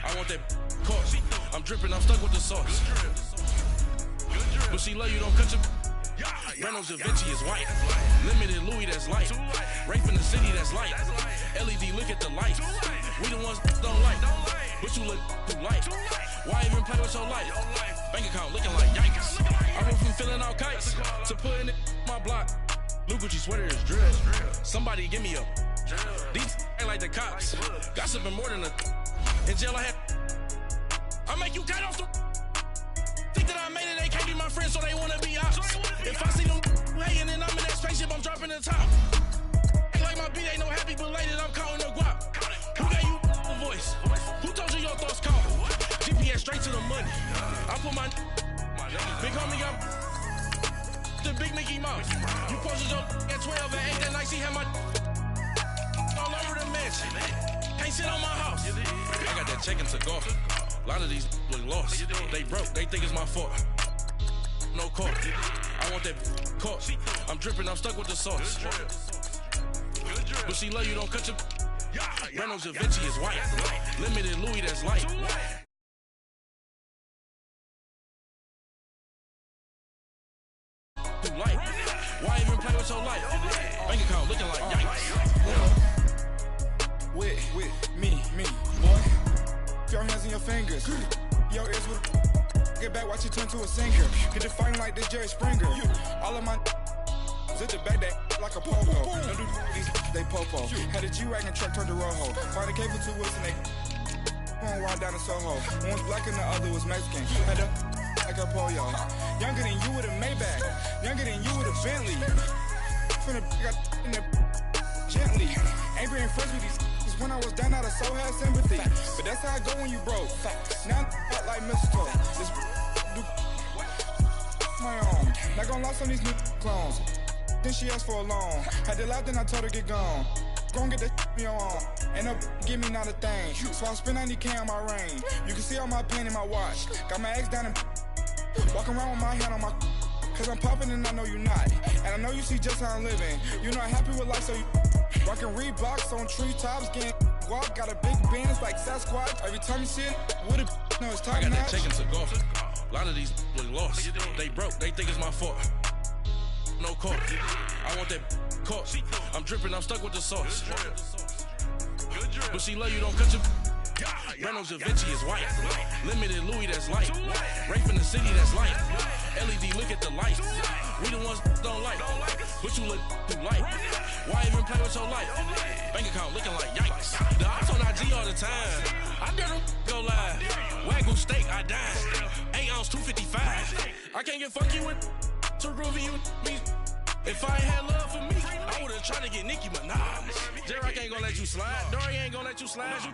Speaker 8: I want that caught. I'm dripping. I'm stuck with the sauce. But she love you. Don't cut your... Reynolds Da Vinci is white. Limited Louis, that's light. Rape in the city, that's light. LED, look at the light. We the ones don't like. But you look too light. Why even play with your life? Bank account looking like yikes. I went from filling out kites to putting it in my block. Blue Gucci sweater is drill. Somebody give me a. These ain't like the cops. Gossiping more than a. In jail I had. I make you cut off the. Think that I made it, they can't be my friends, so they wanna be ops. If I see them hating and I'm in that spaceship, I'm dropping the top. Ain't like my beat ain't no happy belated, I'm counting the guap. Who gave you a voice? Who told you your thoughts count? GPS straight to the money. I put my big homie up the big Mickey Mouse. You posted your at 12 and 8 that night, she had my all over the mansion. Can't sit on my house. I got that check into golf. A lot of these look lost. They broke, they think it's my fault. No call. I want that caught. I'm dripping, I'm stuck with the sauce. But she love you, don't cut your. Reynolds Da Vinci is white. Limited Louis, that's light. Too light. Why even play with your life? Bank account looking like yikes.
Speaker 9: With me, boy. Your hands and your fingers. Your ears with get back, watch you turn to a singer. Hit the fighting like this Jerry Springer. All of my zit the back that like a popo. Don't do these they popo. Had a G-Wagon truck turned to Rojo. Find a cable 2 wheels and they one ride down to Soho. One was black and the other was Mexican. Had a like a pollo. Younger than you with a Maybach. Younger than you with a Bentley. From the got in the gently. Ain't being friends with these. When I was down out of soul had sympathy. But that's how I go when you broke. Now I'm like mistletoe. This do my own. Not gonna lost on these new clones. Then she asked for a loan. Had to laugh, then I told her get gone. Gon' get that me on. Ain't no give me not a thing. So I spend 90K on my ring. You can see all my pain in my watch. Got my ex down and walking around with my hand on my. Cause I'm popping and I know you not. And I know you see just how I'm living. You're not happy with life, so you rockin' Reeboks on treetops, getting guap. Got a big band, it's like Sasquatch. Every time you see it, with it, no, it's top
Speaker 8: I got
Speaker 9: notch.
Speaker 8: that check into golf. A lot of these look lost. They broke, they think it's my fault. No call. I want that caught. I'm dripping, I'm stuck with the sauce. But she love you, don't cut your. Reynolds Da Vinci is white. Limited Louis, that's light. Rape in the city, that's light. LED, look at the light. We the ones don't like. But you look too light. Why even play with your life? Bank account looking like yikes. The ops on IG all the time. I dare them go live. Wagyu steak, I died. 8 ounce, 255. I can't get fuck you with too groovy you me. If I ain't had love for me, I would've tried to get Nicki Minaj. J-Rock ain't gonna let you slide. Dory ain't gonna let you slide. You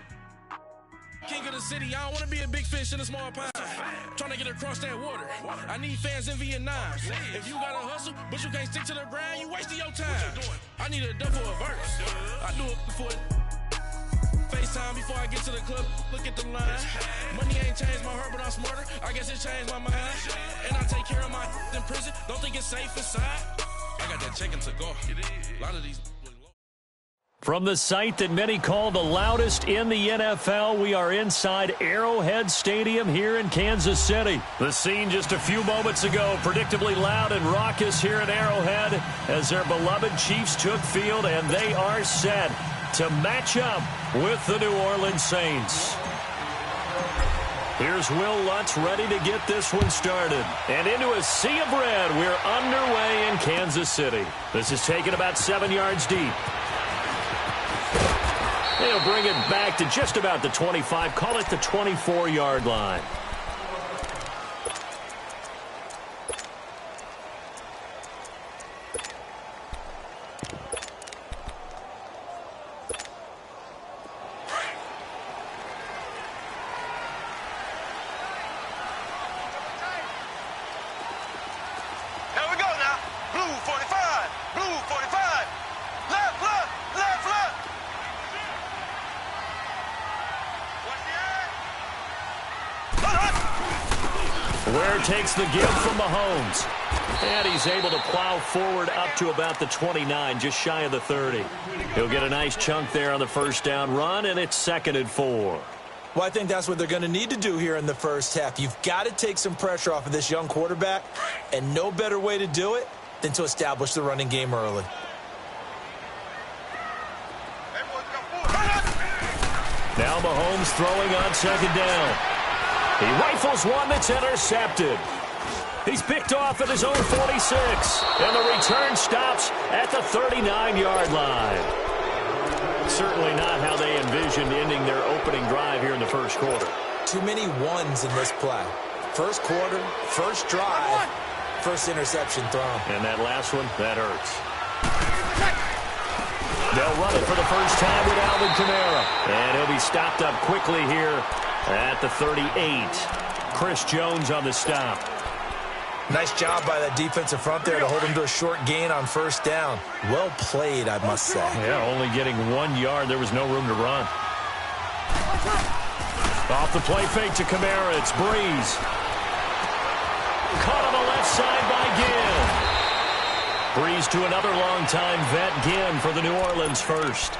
Speaker 8: king of the city, I don't wanna be a big fish in a small pond. Trying to get across that water. I need fans in Vietnam. If you gotta hustle, but you can't stick to the grind, you wasting your time. I need a double a verse. I do it before FaceTime before I get to the club. Look at the line. Money ain't changed my heart, but I'm smarter. I guess it changed my mind. And I take care of my in prison. Don't think it's safe inside. I got that chicken to go. A lot of these.
Speaker 1: From the site that many call the loudest in the NFL, we are inside Arrowhead Stadium here in Kansas City. The scene just a few moments ago, predictably loud and raucous here at Arrowhead as their beloved Chiefs took field, and they are set to match up with the New Orleans Saints. Here's Will Lutz ready to get this one started. And into a sea of red, we're underway in Kansas City. This is taken about 7 yards deep. They'll bring it back to just about the 25, call it the 24-yard line. Ware takes the give from Mahomes. And he's able to plow forward up to about the 29, just shy of the 30. He'll get a nice chunk there on the first down run, and it's 2nd and 4.
Speaker 3: Well, I think that's what they're going to need to do here in the first half. You've got to take some pressure off of this young quarterback, and no better way to do it than to establish the running game early.
Speaker 1: Now Mahomes throwing on 2nd down. He rifles one that's intercepted. He's picked off at his own 46. And the return stops at the 39-yard line. Certainly not how they envisioned ending their opening drive here in the first quarter.
Speaker 3: Too many ones in this play. First quarter, first drive, first interception thrown.
Speaker 1: And that last one, that hurts. They'll run it for the first time with Alvin Kamara. And he'll be stopped up quickly here at the 38. Chris Jones on the stop.
Speaker 3: Nice job by that defensive front there to hold him to a short gain on first down. Well played, I must say.
Speaker 1: Yeah, only getting 1 yard. There was no room to run. Off the play fake to Kamara. It's Breeze. Caught on the left side by Ginn. Breeze to another longtime vet, Ginn, for the New Orleans first.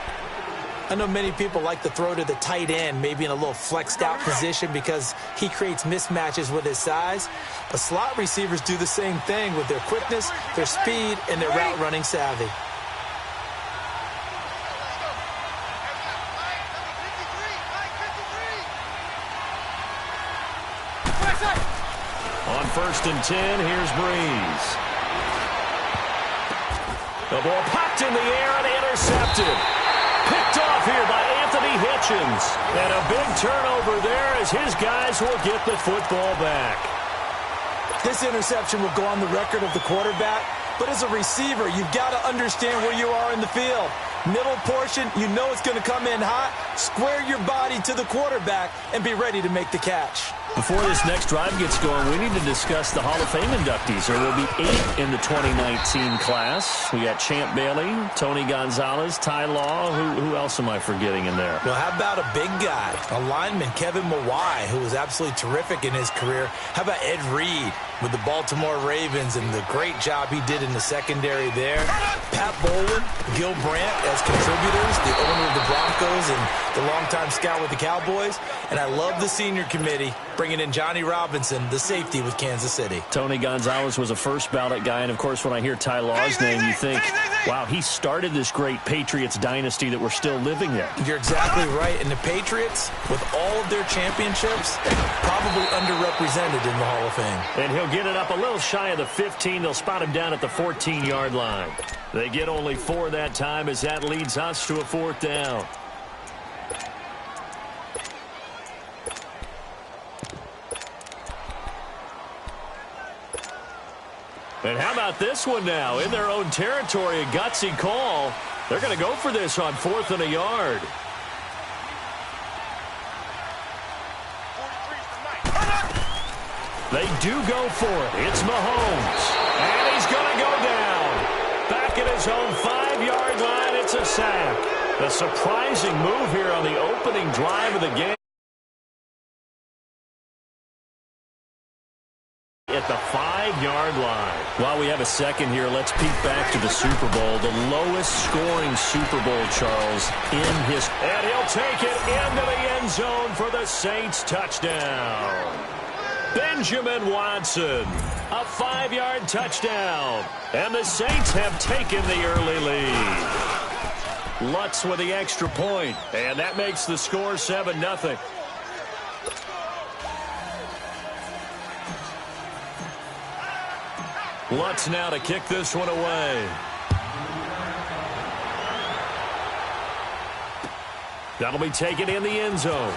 Speaker 3: I know many people like to throw to the tight end, maybe in a little flexed out position because he creates mismatches with his size. But slot receivers do the same thing with their quickness, their speed, and their route running savvy.
Speaker 1: On 1st and 10, here's Breeze. The ball popped in the air and intercepted. Picked off here by Anthony Hitchens. And a big turnover there as his guys will get the football back.
Speaker 3: This interception will go on the record of the quarterback, but as a receiver, you've got to understand where you are in the field. Middle portion, you know it's going to come in hot. Square your body to the quarterback and be ready to make the catch.
Speaker 1: Before this next drive gets going, we need to discuss the Hall of Fame inductees. There will be 8 in the 2019 class. We got Champ Bailey, Tony Gonzalez, Ty Law. Who else am I forgetting in there?
Speaker 3: Well, how about a big guy, a lineman, Kevin Mawai, who was absolutely terrific in his career. How about Ed Reed with the Baltimore Ravens and the great job he did in the secondary there. Pat Bowlen, Gil Brandt as contributors, the owner of the Broncos and the longtime scout with the Cowboys. And I love the senior committee bringing in Johnny Robinson, the safety with Kansas City.
Speaker 1: Tony Gonzalez was a first ballot guy. And, of course, when I hear Ty Law's name, you think, wow, he started this great Patriots dynasty that we're still living in.
Speaker 3: You're exactly right. And the Patriots, with all of their championships, probably underrepresented in the Hall of Fame.
Speaker 1: And he'll get it up a little shy of the 15. They'll spot him down at the 14-yard line. They get only 4 that time as that leads us to a 4th down. And how about this one now? In their own territory, a gutsy call. They're going to go for this on 4th and a yard. They do go for it. It's Mahomes. And he's going to go down. Back at his own 5-yard line, it's a sack. A surprising move here on the opening drive of the game. At the 5-yard line. While we have a second here, let's peek back to the Super Bowl. The lowest scoring Super Bowl, Charles, in history. And he'll take it into the end zone for the Saints touchdown. Benjamin Watson, a 5-yard touchdown. And the Saints have taken the early lead. Lutz with the extra point, and that makes the score 7-0. Lutz now to kick this one away. That'll be taken in the end zone.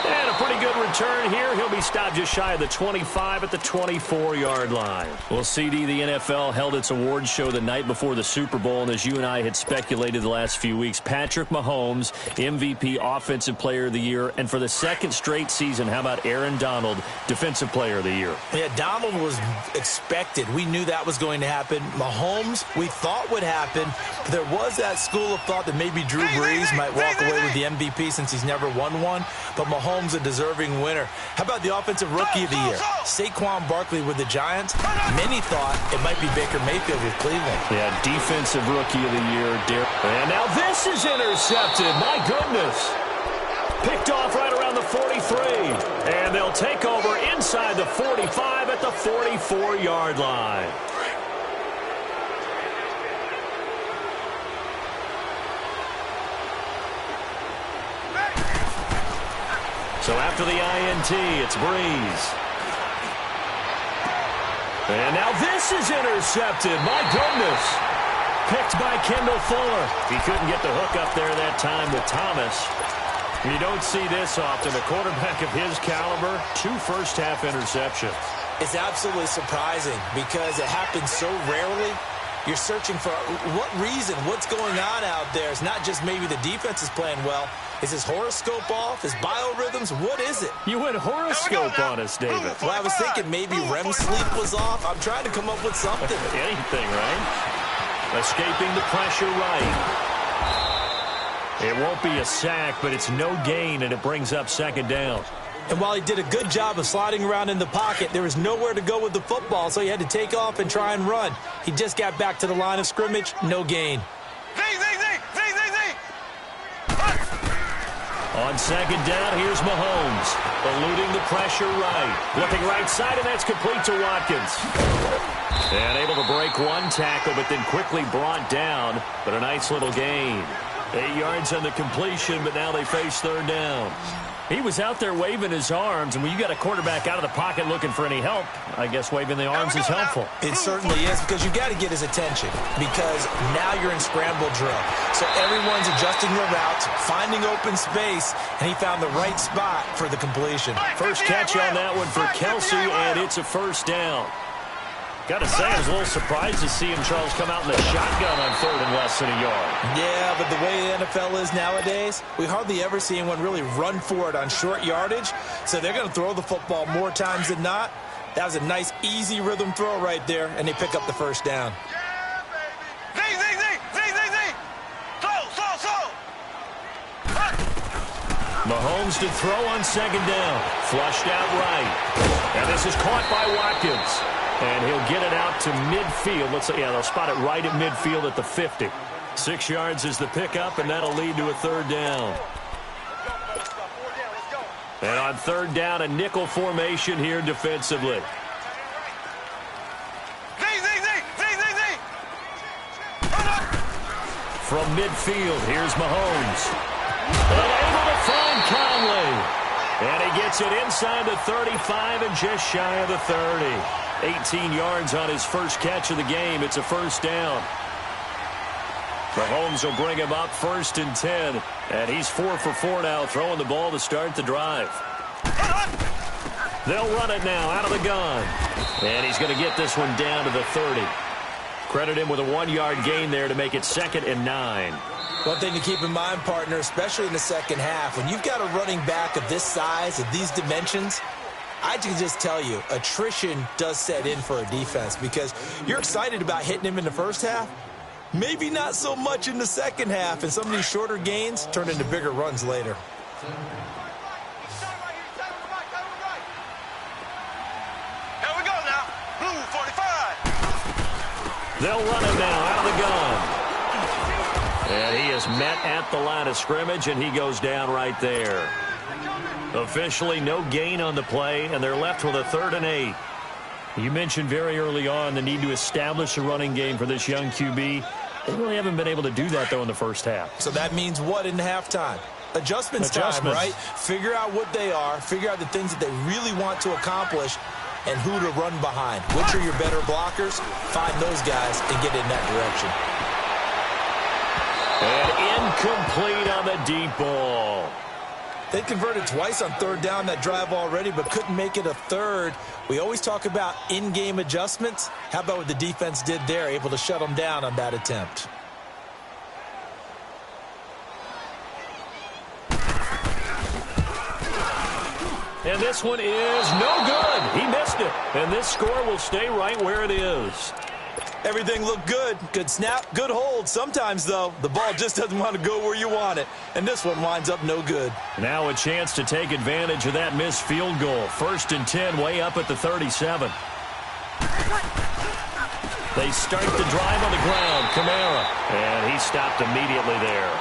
Speaker 1: And a pretty good return here. He'll be stopped just shy of the 25 at the 24-yard line. Well, CD, the NFL held its awards show the night before the Super Bowl, and as you and I had speculated the last few weeks, Patrick Mahomes, MVP, Offensive Player of the Year, and for the second straight season, how about Aaron Donald, Defensive Player of the Year?
Speaker 3: Yeah, Donald was expected. We knew that was going to happen. Mahomes, we thought would happen. But there was that school of thought that maybe Drew Brees might walk away with the MVP since he's never won one. But Mahomes, a deserving winner. How about the Offensive Rookie of the Year? Saquon Barkley with the Giants. Many thought it might be Baker Mayfield with Cleveland.
Speaker 1: Yeah, Defensive Rookie of the Year. And now this is intercepted. My goodness. Picked off right around the 43. And they'll take over inside the 45 at the 44-yard line. So after the INT, it's Brees. And now this is intercepted. My goodness. Picked by Kendall Fuller. He couldn't get the hook up there that time with Thomas. You don't see this often. A quarterback of his caliber, 2 first-half interceptions.
Speaker 3: It's absolutely surprising because it happens so rarely. You're searching for what reason, what's going on out there. It's not just maybe the defense is playing well. Is his horoscope off? His biorhythms? What is it?
Speaker 1: You went horoscope on us, David.
Speaker 3: Well, I was thinking maybe REM sleep was off. I'm trying to come up with something.
Speaker 1: Anything, right? Escaping the pressure right. It won't be a sack, but it's no gain, and it brings up second down.
Speaker 3: And while he did a good job of sliding around in the pocket, there was nowhere to go with the football, so he had to take off and try and run. He just got back to the line of scrimmage, no gain.
Speaker 1: On second down, here's Mahomes, eluding the pressure right. Looking right side, and that's complete to Watkins. And able to break one tackle, but then quickly brought down, but a nice little gain. 8 yards on the completion, but now they face third down. He was out there waving his arms, and when you got a quarterback out of the pocket looking for any help, I guess waving the arms is helpful.
Speaker 3: It certainly is, because you got to get his attention, because now you're in scramble drill. So everyone's adjusting their routes, finding open space, and he found the right spot for the completion.
Speaker 1: First catch on that one for Kelsey, and it's a first down. Got to say, I was a little surprised to see him, Charles, come out in the shotgun on third and less than a yard.
Speaker 3: Yeah, but the way the NFL is nowadays, we hardly ever see anyone really run for it on short yardage. So they're going to throw the football more times than not. That was a nice, easy rhythm throw right there, and they pick up the first down.
Speaker 1: Mahomes to throw on second down. Flushed out right. And this is caught by Watkins. And he'll get it out to midfield. Let's say, yeah, they'll spot it right at midfield at the 50. 6 yards is the pickup, and that'll lead to a third down. And on third down, a nickel formation here defensively. From midfield, here's Mahomes. Able to find Conley. And he gets it inside the 35 and just shy of the 30. 18 yards on his first catch of the game. It's a first down. Mahomes will bring him up first and 10. And he's 4 for 4 now, throwing the ball to start the drive. They'll run it now out of the gun. And he's going to get this one down to the 30. Credit him with a 1-yard gain there to make it 2nd and 9.
Speaker 3: One thing to keep in mind, partner, especially in the second half, when you've got a running back of this size, of these dimensions, I can just tell you, attrition does set in for a defense because you're excited about hitting him in the first half. Maybe not so much in the second half, and some of these shorter gains turn into bigger runs later.
Speaker 1: They'll run him now out of the gun. And he is met at the line of scrimmage, and he goes down right there. Officially no gain on the play, and they're left with a 3rd and 8. You mentioned very early on the need to establish a running game for this young QB. They really haven't been able to do that, though, in the first half.
Speaker 3: So that means what in halftime? Adjustments time, right? Figure out what they are, figure out the things that they really want to accomplish, and who to run behind. Which are your better blockers? Find those guys and get in that direction.
Speaker 1: And incomplete on the deep ball.
Speaker 3: They converted twice on 3rd down that drive already, but couldn't make it a 3rd. We always talk about in-game adjustments. How about what the defense did there, able to shut them down on that attempt?
Speaker 1: And this one is no good. He missed it. And this score will stay right where it is.
Speaker 3: Everything looked good. Good snap, good hold. Sometimes, though, the ball just doesn't want to go where you want it. And this one winds up no good.
Speaker 1: Now a chance to take advantage of that missed field goal. 1st and 10, way up at the 37. They start the drive on the ground. Kamara. And he stopped immediately there.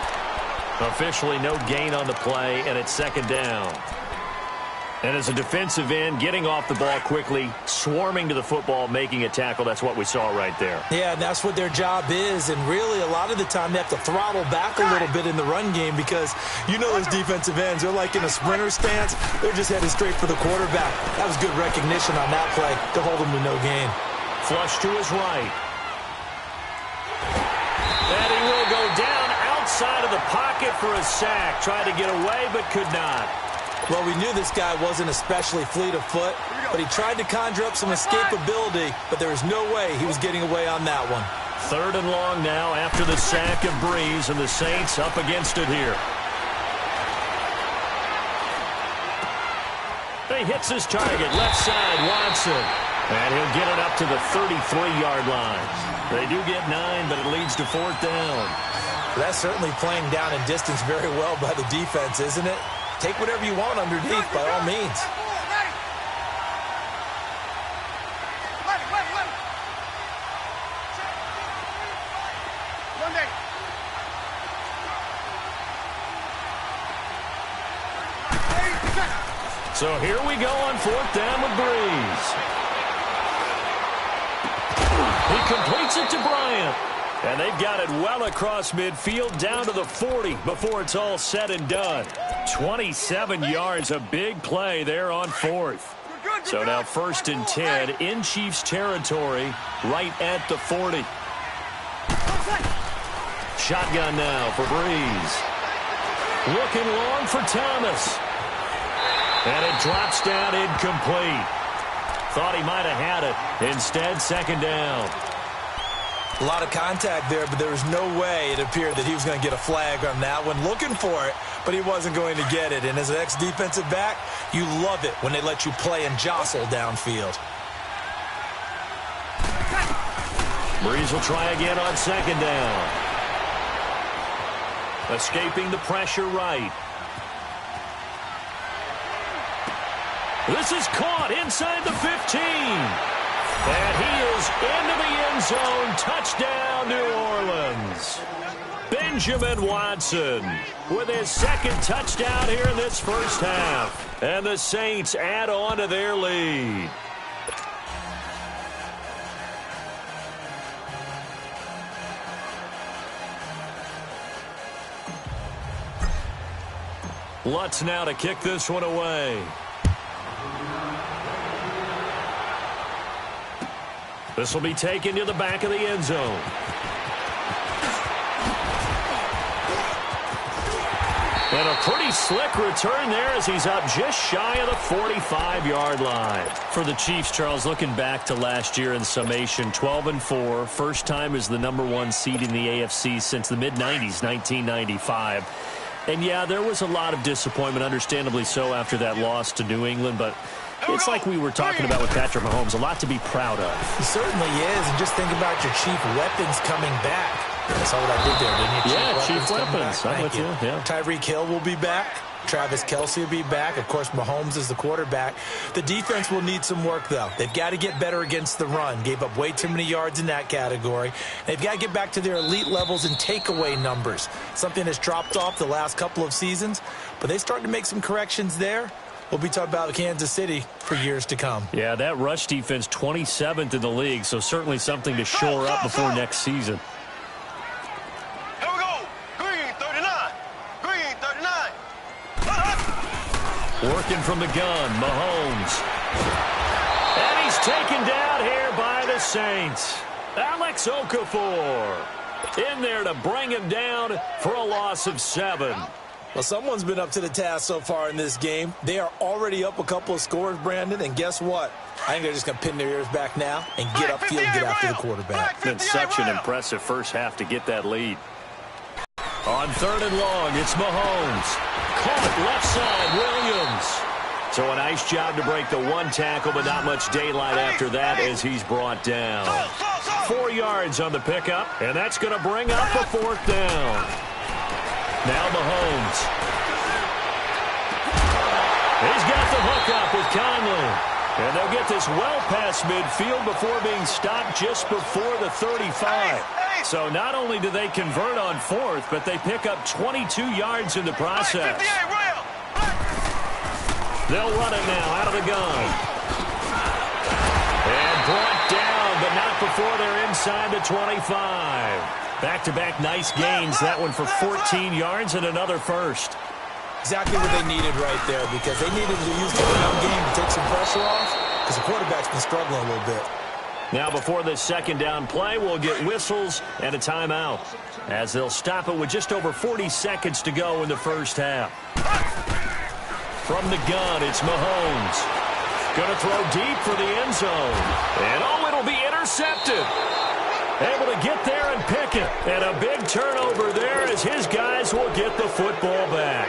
Speaker 1: Officially no gain on the play, and it's 2nd down. And as a defensive end, getting off the ball quickly, swarming to the football, making a tackle, that's what we saw right there.
Speaker 3: Yeah, and that's what their job is. And really, a lot of the time, they have to throttle back a little bit in the run game because you know those defensive ends, they're like in a sprinter stance. They're just headed straight for the quarterback. That was good recognition on that play to hold them to no gain.
Speaker 1: Flush to his right. And he will go down outside of the pocket for a sack. Tried to get away, but could not.
Speaker 3: Well, we knew this guy wasn't especially fleet of foot, but he tried to conjure up some escapability, but there was no way he was getting away on that one.
Speaker 1: 3rd and long now after the sack of Breeze, and the Saints up against it here. He hits his target, left side, Watson. And he'll get it up to the 33-yard line. They do get 9, but it leads to 4th down.
Speaker 3: That's certainly playing down in distance very well by the defense, isn't it? Take whatever you want underneath, by all means.
Speaker 1: So here we go on 4th down with Breeze. He completes it to Bryant. And they've got it well across midfield down to the 40 before it's all said and done. 27 yards, a big play there on 4th. So now 1st and 10 in Chiefs territory right at the 40. Shotgun now for Breeze. Looking long for Thomas. And it drops down incomplete. Thought he might have had it. Instead, 2nd down.
Speaker 3: A lot of contact there, but there was no way it appeared that he was going to get a flag on that one. Looking for it, but he wasn't going to get it. And as an ex-defensive back, you love it when they let you play and jostle downfield.
Speaker 1: Breeze will try again on 2nd down. Escaping the pressure right. This is caught inside the 15. And he is into the end zone. Touchdown, New Orleans. Benjamin Watson with his 2nd touchdown here in this first half. And the Saints add on to their lead. Lutz now to kick this one away. This will be taken to the back of the end zone. And a pretty slick return there as he's up just shy of the 45-yard line.
Speaker 10: For the Chiefs, Charles, looking back to last year in summation, 12-4, first time as the #1 seed in the AFC since the mid-90s, 1995. And, yeah, there was a lot of disappointment, understandably so, after that loss to New England, but it's like we were talking about with Patrick Mahomes, a lot to be proud of.
Speaker 3: He certainly is, and just think about your chief weapons coming back. I saw what I did there, didn't you?
Speaker 10: Yeah, Chief Weapons. I'm with you. Yeah.
Speaker 3: Tyreek Hill will be back. Travis Kelce will be back. Of course, Mahomes is the quarterback. The defense will need some work, though. They've got to get better against the run. Gave up way too many yards in that category. They've got to get back to their elite levels in takeaway numbers, something that's dropped off the last couple of seasons. But they started to make some corrections there. We'll be talking about Kansas City for years to come.
Speaker 10: Yeah, that rush defense 27th in the league, so certainly something to shore up before next season.
Speaker 2: Here we go. Green 39. Green 39.
Speaker 1: Working from the gun, Mahomes. And he's taken down here by the Saints. Alex Okafor in there to bring him down for a loss of 7.
Speaker 3: Well, someone's been up to the task so far in this game. They are already up a couple of scores, Brandon, and guess what? I think they're just going to pin their ears back now and get upfield and get after the quarterback.
Speaker 1: It's been such an impressive first half to get that lead. On 3rd and long, it's Mahomes. Caught left side, Williams. So a nice job to break the one tackle, but not much daylight after that as he's brought down. 4 yards on the pickup, and that's going to bring up a 4th down. Now Mahomes. He's got the hook up with Conley. And they'll get this well past midfield before being stopped just before the 35. So not only do they convert on 4th, but they pick up 22 yards in the process. They'll run it now out of the gun. And brought down, but not before they're inside the 25. Back-to-back nice gains. That one for 14 yards and another first.
Speaker 3: Exactly what they needed right there, because they needed to use the run game to take some pressure off, because the quarterback's been struggling a little bit.
Speaker 1: Now before this 2nd down play, we'll get whistles and a timeout, as they'll stop it with just over 40 seconds to go in the first half. From the gun, it's Mahomes. Going to throw deep for the end zone. And oh, it'll be intercepted. Able to get there and pick it. And a big turnover there as his guys will get the football back.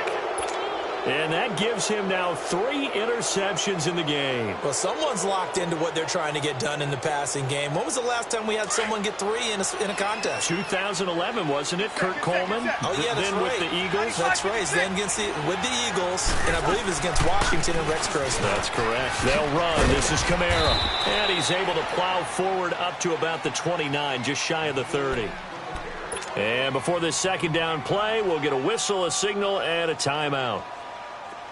Speaker 1: And that gives him now 3 interceptions in the game.
Speaker 3: Well, someone's locked into what they're trying to get done in the passing game. When was the last time we had someone get 3 in a contest?
Speaker 1: 2011, wasn't it? Kurt Coleman.
Speaker 3: Oh, yeah, that's
Speaker 1: then
Speaker 3: right.
Speaker 1: With the Eagles.
Speaker 3: That's right. Then with the Eagles, and I believe it's against Washington and Rex Grossman.
Speaker 1: That's correct. They'll run. This is Kamara. And he's able to plow forward up to about the 29, just shy of the 30. And before this 2nd down play, we'll get a whistle, a signal, and a timeout,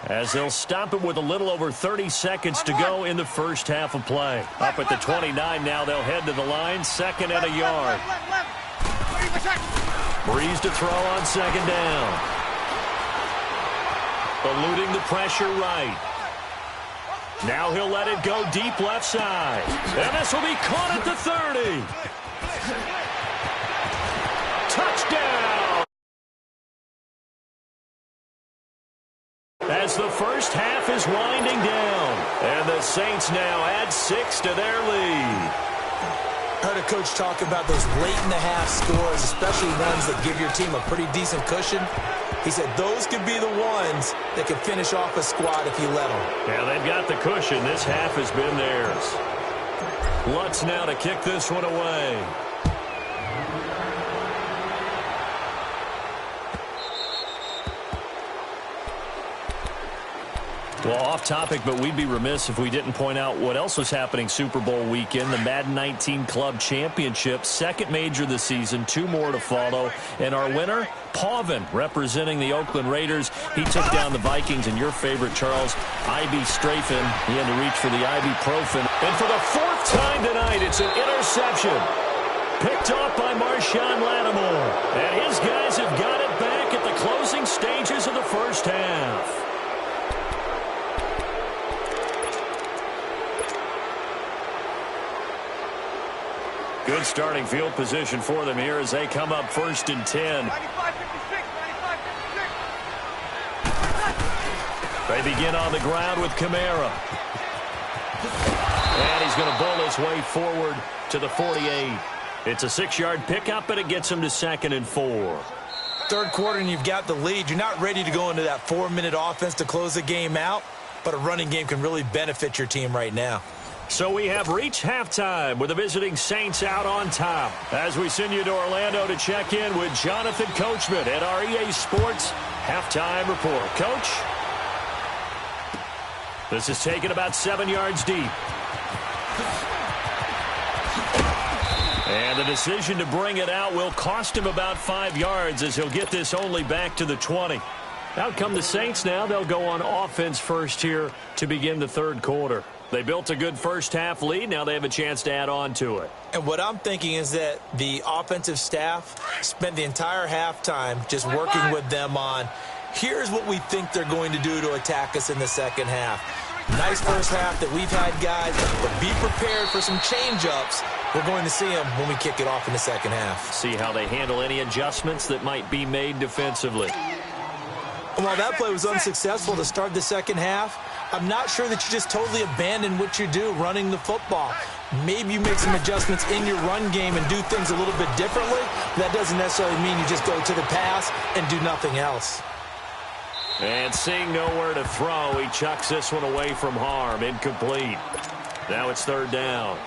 Speaker 1: as they'll stop it with a little over 30 seconds to go in the first half of play. Up at the 29 now, they'll head to the line, 2nd and a yard. Breeze to throw on 2nd down. Eluding the pressure right. Now he'll let it go deep left side. And this will be caught at the 30. Touchdown! As the first half is winding down, and the Saints now add 6 to their lead.
Speaker 3: I heard a coach talk about those late-in-the-half scores, especially ones that give your team a pretty decent cushion. He said those could be the ones that could finish off a squad if you let them.
Speaker 1: Yeah, they've got the cushion. This half has been theirs. Lutz now to kick this one away. Well, off topic, but we'd be remiss if we didn't point out what else was happening Super Bowl weekend. The Madden 19 Club Championship, 2nd major of the season, 2 more to follow. And our winner, Pavin, representing the Oakland Raiders. He took down the Vikings, and your favorite, Charles, Ivy Strafen. He had to reach for the ibuprofen. And for the 4th time tonight, it's an interception. Picked off by Marshawn Lattimore. And his guys have got it back at the closing stages of the first half. Good starting field position for them here as they come up 1st and 10.
Speaker 2: 95-56.
Speaker 1: They begin on the ground with Kamara. And he's going to bowl his way forward to the 48. It's a 6-yard pickup, and it gets him to 2nd and 4.
Speaker 3: 3rd quarter, and you've got the lead. You're not ready to go into that 4-minute offense to close the game out, but a running game can really benefit your team right now.
Speaker 1: So we have reached halftime with the visiting Saints out on top. As we send you to Orlando to check in with Jonathan Coachman at our EA Sports Halftime Report. Coach? This is taken about 7 yards deep. And the decision to bring it out will cost him about 5 yards as he'll get this only back to the 20. Out come the Saints now. They'll go on offense first here to begin the third quarter. They built a good first-half lead. Now they have a chance to add on to it.
Speaker 3: And what I'm thinking is that the offensive staff spent the entire halftime just working with them on, here's what we think they're going to do to attack us in the second half. Nice first half that we've had, guys, but be prepared for some change-ups. We're going to see them when we kick it off in the second half.
Speaker 1: See how they handle any adjustments that might be made defensively.
Speaker 3: And while that play was unsuccessful to start the second half, I'm not sure that you just totally abandon what you do running the football. Maybe you make some adjustments in your run game and do things a little bit differently. That doesn't necessarily mean you just go to the pass and do nothing else.
Speaker 1: And seeing nowhere to throw, he chucks this one away from harm. Incomplete. Now it's third down.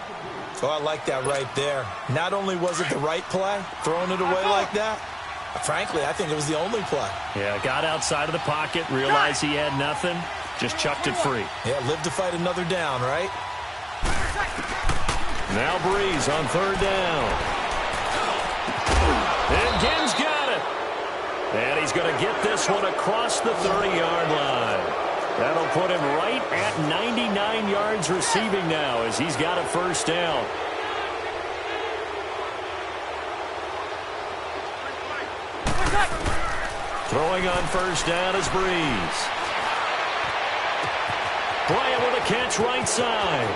Speaker 3: Oh, I like that right there. Not only was it the right play, throwing it away like that, frankly, I think it was the only play.
Speaker 1: Yeah, got outside of the pocket, realized he had nothing, just chucked it free.
Speaker 3: Yeah, live to fight another down, right?
Speaker 1: Now Breeze on third down. And Gibbs got it. And he's going to get this one across the 30-yard line. That'll put him right at 99 yards receiving now as he's got a first down. Throwing on first down is Breeze. Bryant with a catch right side.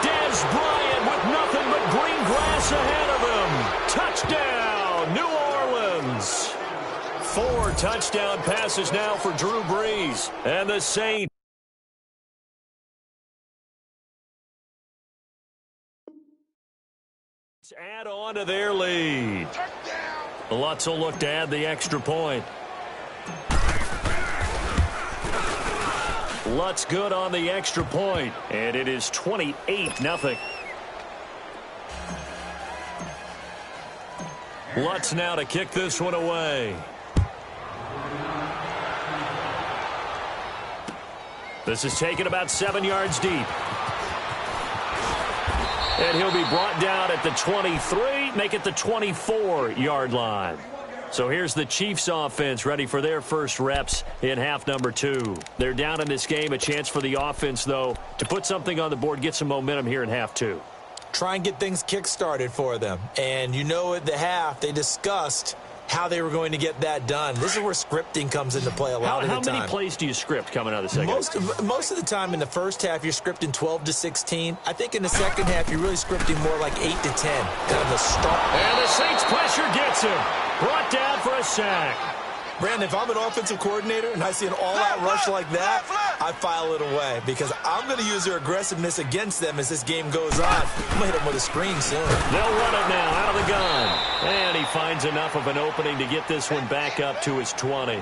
Speaker 1: Dez Bryant with nothing but green grass ahead of him. Touchdown, New Orleans. 4 touchdown passes now for Drew Brees. And the Saints add on to their lead. Lutz will look to add the extra point. Lutz good on the extra point, and it is 28-0. Lutz now to kick this one away. This is taken about 7 yards deep. And he'll be brought down at the 23, make it the 24-yard line. So here's the Chiefs offense ready for their first reps in half number 2. They're down in this game. A chance for the offense, though, to put something on the board, get some momentum here in half 2.
Speaker 3: Try and get things kick-started for them. And you know at the half, they discussed how they were going to get that done. This is where scripting comes into play a lot of the time.
Speaker 1: How many plays do you script coming out of the second half?
Speaker 3: Most of the time in the first half, you're scripting 12 to 16. I think in the second half, you're really scripting more like 8 to 10. Kind of a start.
Speaker 1: And the Saints pressure gets him. Brought down for a sack.
Speaker 3: Brandon, if I'm an offensive coordinator and I see an all-out rush like that, I file it away because I'm going to use their aggressiveness against them as this game goes on. I'm going to hit them with a screen soon.
Speaker 1: They'll run it now out of the gun. And he finds enough of an opening to get this one back up to his 20.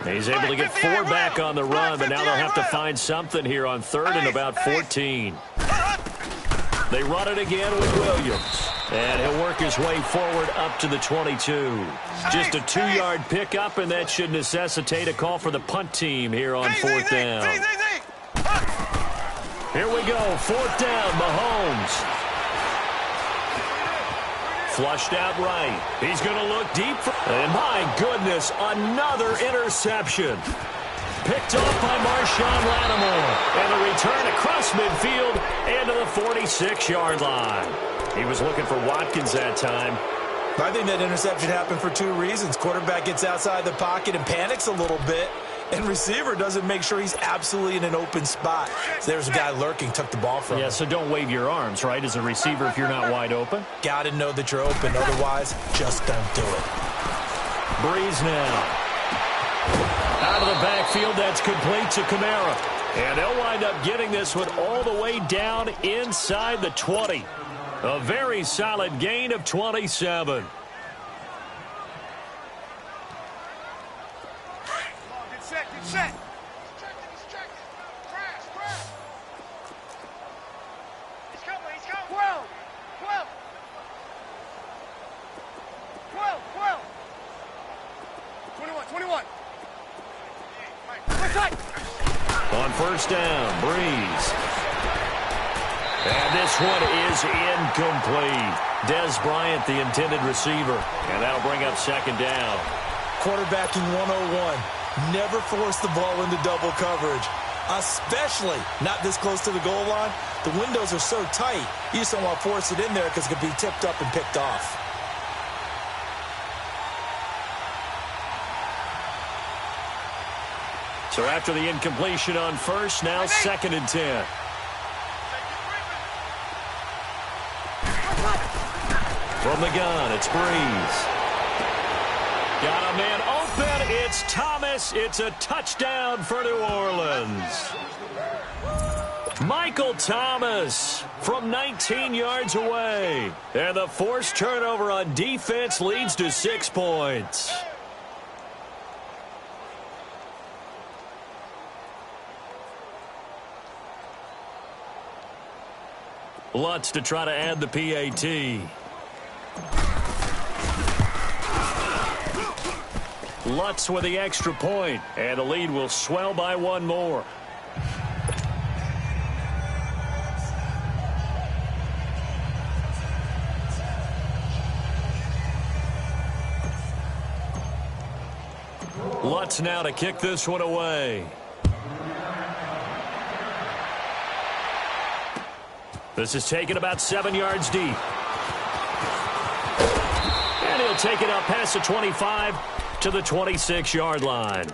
Speaker 1: He's able to get 4 back on the run, but now they'll have to find something here on third and about 14. They run it again with Williams. And he'll work his way forward up to the 22. Just a 2-yard pickup, and that should necessitate a call for the punt team here on fourth down. Here we go, fourth down, Mahomes. Flushed out right. He's going to look deep. And my goodness, another interception. Picked off by Marshawn Lattimore. And a return across midfield and to the 46-yard line. He was looking for Watkins that time.
Speaker 3: I think that interception happened for 2 reasons. Quarterback gets outside the pocket and panics a little bit, and receiver doesn't make sure he's absolutely in an open spot. So there's a guy lurking, took the ball from him.
Speaker 1: Yeah, so don't wave your arms, right, as a receiver if you're not wide open.
Speaker 3: Got to know that you're open. Otherwise, just don't do it.
Speaker 1: Breeze now. Out of the backfield, that's complete to Kamara. And they'll wind up getting this one all the way down inside the 20. A very solid gain of 27. On first down, Breeze. And this one is incomplete. Dez Bryant, the intended receiver. And that'll bring up second down.
Speaker 3: Quarterbacking 101. Never force the ball into double coverage, especially not this close to the goal line. The windows are so tight, you just don't want to force it in there because it could be tipped up and picked off.
Speaker 1: So after the incompletion on first, now second and 10. From the gun, it's Breeze. Got a man open. It's Thomas. It's a touchdown for New Orleans. Michael Thomas from 19 yards away. And the forced turnover on defense leads to 6 points. Lutz to try to add the PAT. Lutz with the extra point, and the lead will swell by 1 more. Lutz now to kick this one away. This is taken about 7 yards deep. And he'll take it up past the 25 to the 26-yard line.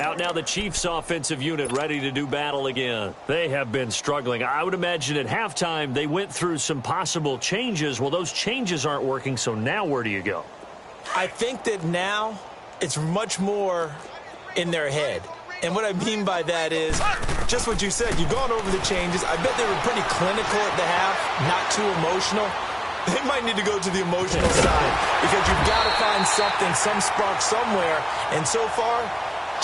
Speaker 1: Out now the Chiefs offensive unit ready to do battle again. They have been struggling. I would imagine at halftime they went through some possible changes. Well, those changes aren't working, so now where do you go?
Speaker 3: I think that now it's much more in their head. And what I mean by that is just what you said. You've gone over the changes. I bet they were pretty clinical at the half, not too emotional. They might need to go to the emotional side because you've got to find something, some spark somewhere. And so far,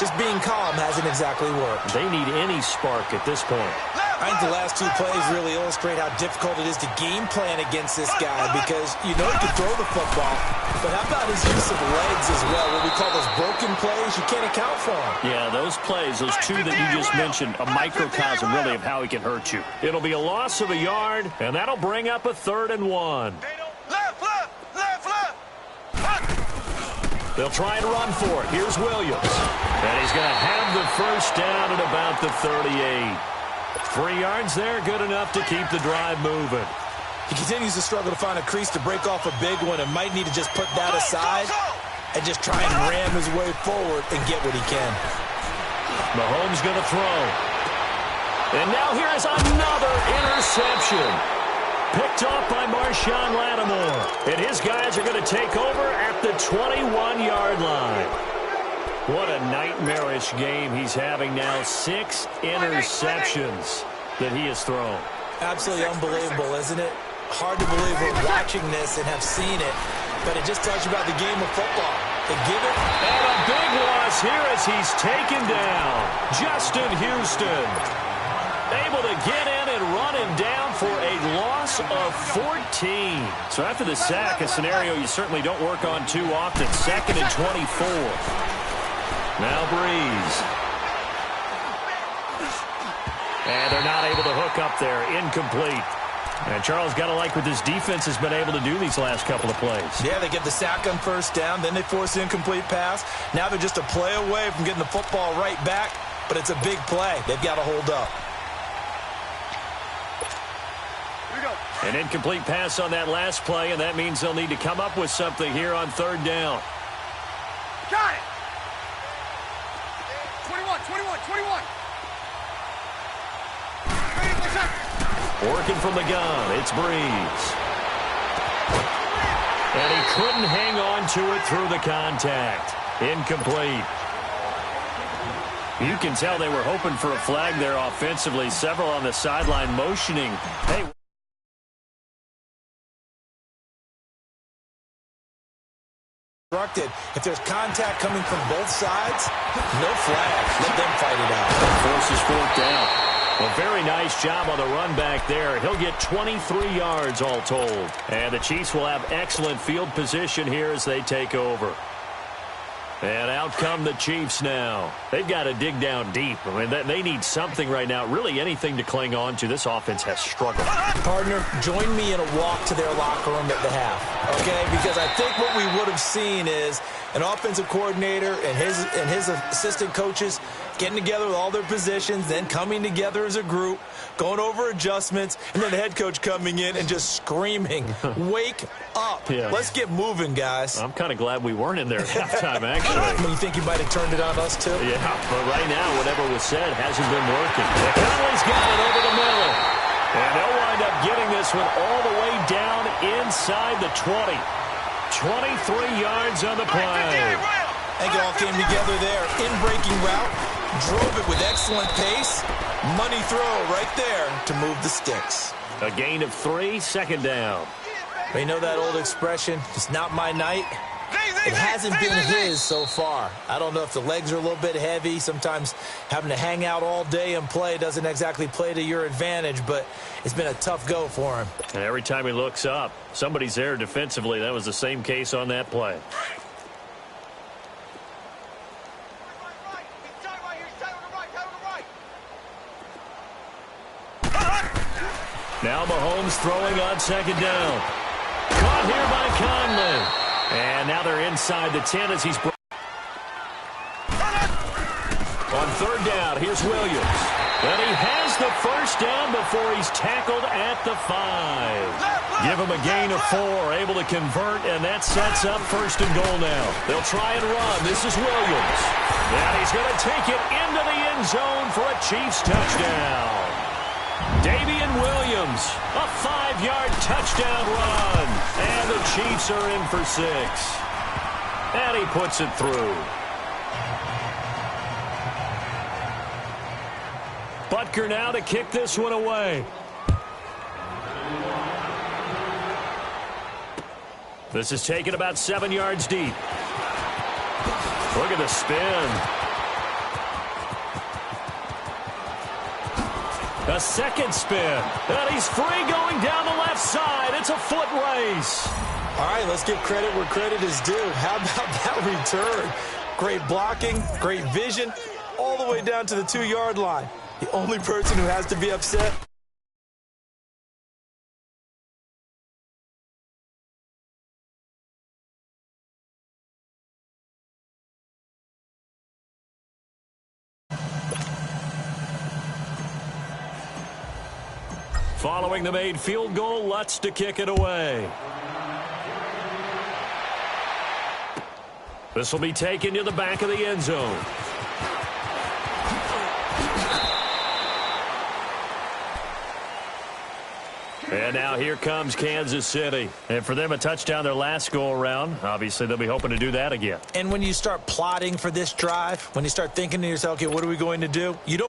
Speaker 3: just being calm hasn't exactly worked.
Speaker 1: They need any spark at this point.
Speaker 3: I think the last 2 plays really illustrate how difficult it is to game plan against this guy because you know he can throw the football, but how about his use of legs as well? What we call those broken plays, you can't account for them.
Speaker 1: Yeah, those plays, those 2 that you just mentioned, a microcosm really of how he can hurt you. It'll be a loss of a yard, and that'll bring up a 3rd and 1. They'll try and run for it. Here's Williams. And he's going to have the first down at about the 38. 3 yards there, good enough to keep the drive moving.
Speaker 3: He continues to struggle to find a crease to break off a big one and might need to just put that aside and just try and ram his way forward and get what he can.
Speaker 1: Mahomes going to throw. And now here is another interception. Picked off by Marshawn Lattimore. And his guys are going to take over at the 21-yard line. What a nightmarish game he's having now. 6 interceptions that he has thrown.
Speaker 3: Absolutely unbelievable, isn't it? Hard to believe we're watching this and have seen it, but it just tells you about the game of football. They give it.
Speaker 1: And a big loss here as he's taken down. Justin Houston able to get in and run him down for a loss of 14. So after the sack, a scenario you certainly don't work on too often. 2nd and 24. Now Breeze. And they're not able to hook up there. Incomplete. And Charles, got to like what this defense has been able to do these last couple of plays.
Speaker 3: Yeah, they get the sack on first down, then they force the incomplete pass. Now they're just a play away from getting the football right back, but it's a big play. They've got to hold up.
Speaker 1: An incomplete pass on that last play, and that means they'll need to come up with something here on 3rd down.
Speaker 2: Got it! 21.
Speaker 1: Working from the gun, it's Breeze. And he couldn't hang on to it through the contact. Incomplete. You can tell they were hoping for a flag there offensively. Several on the sideline motioning. Hey.
Speaker 3: If there's contact coming from both sides, no flag. Let them fight it out.
Speaker 1: Forces 4th down. A very nice job on the run back there. He'll get 23 yards all told. And the Chiefs will have excellent field position here as they take over.
Speaker 10: And out come the Chiefs now. They've got to dig down deep. I mean, they need something right now, really anything to cling on to. This offense has struggled.
Speaker 3: Partner, join me in a walk to their locker room at the half, okay? Because I think what we would have seen is an offensive coordinator and his assistant coaches getting together with all their positions, then coming together as a group, going over adjustments, and then the head coach coming in and just screaming, wake up.
Speaker 10: Yeah.
Speaker 3: Let's get moving, guys.
Speaker 10: I'm kind of glad we weren't in there at halftime, actually.
Speaker 3: You think you might have turned it on us, too?
Speaker 10: Yeah, but right now, whatever was said hasn't been working. Conley's got it over the middle. And they'll wind up getting this one all the way down inside the 20. 23 yards on the play.
Speaker 3: I think it all came together there. In-breaking route, drove it with excellent pace. Money throw right there to move the sticks.
Speaker 10: A gain of 3, second down.
Speaker 3: But you know that old expression, it's not my night? It hasn't been his so far. I don't know if the legs are a little bit heavy. Sometimes having to hang out all day and play doesn't exactly play to your advantage, but it's been a tough go for him.
Speaker 10: And every time he looks up, somebody's there defensively. That was the same case on that play. Now Mahomes throwing on second down. Caught here by Conley. And now they're inside the 10 as he's... On third down, here's Williams. And he has the first down before he's tackled at the 5. Give him a gain of 4, able to convert, and that sets up first and goal now. They'll try and run. This is Williams. And he's going to take it into the end zone for a Chiefs touchdown. Damian Williams, a 5-yard touchdown run. And the Chiefs are in for 6. And he puts it through. Butker now to kick this one away. This is taken about 7 yards deep. Look at the spin. A second spin. And he's free going down the left side. It's a foot race.
Speaker 3: All right, let's give credit where credit is due. How about that return? Great blocking, great vision, all the way down to the 2-yard line. The only person who has to be upset.
Speaker 10: Following the made field goal, Lutz to kick it away. This will be taken to the back of the end zone. And now here comes Kansas City. And for them, a touchdown their last go-around. Obviously, they'll be hoping to do that again.
Speaker 3: And when you start plotting for this drive, when you start thinking to yourself, okay, what are we going to do? You don't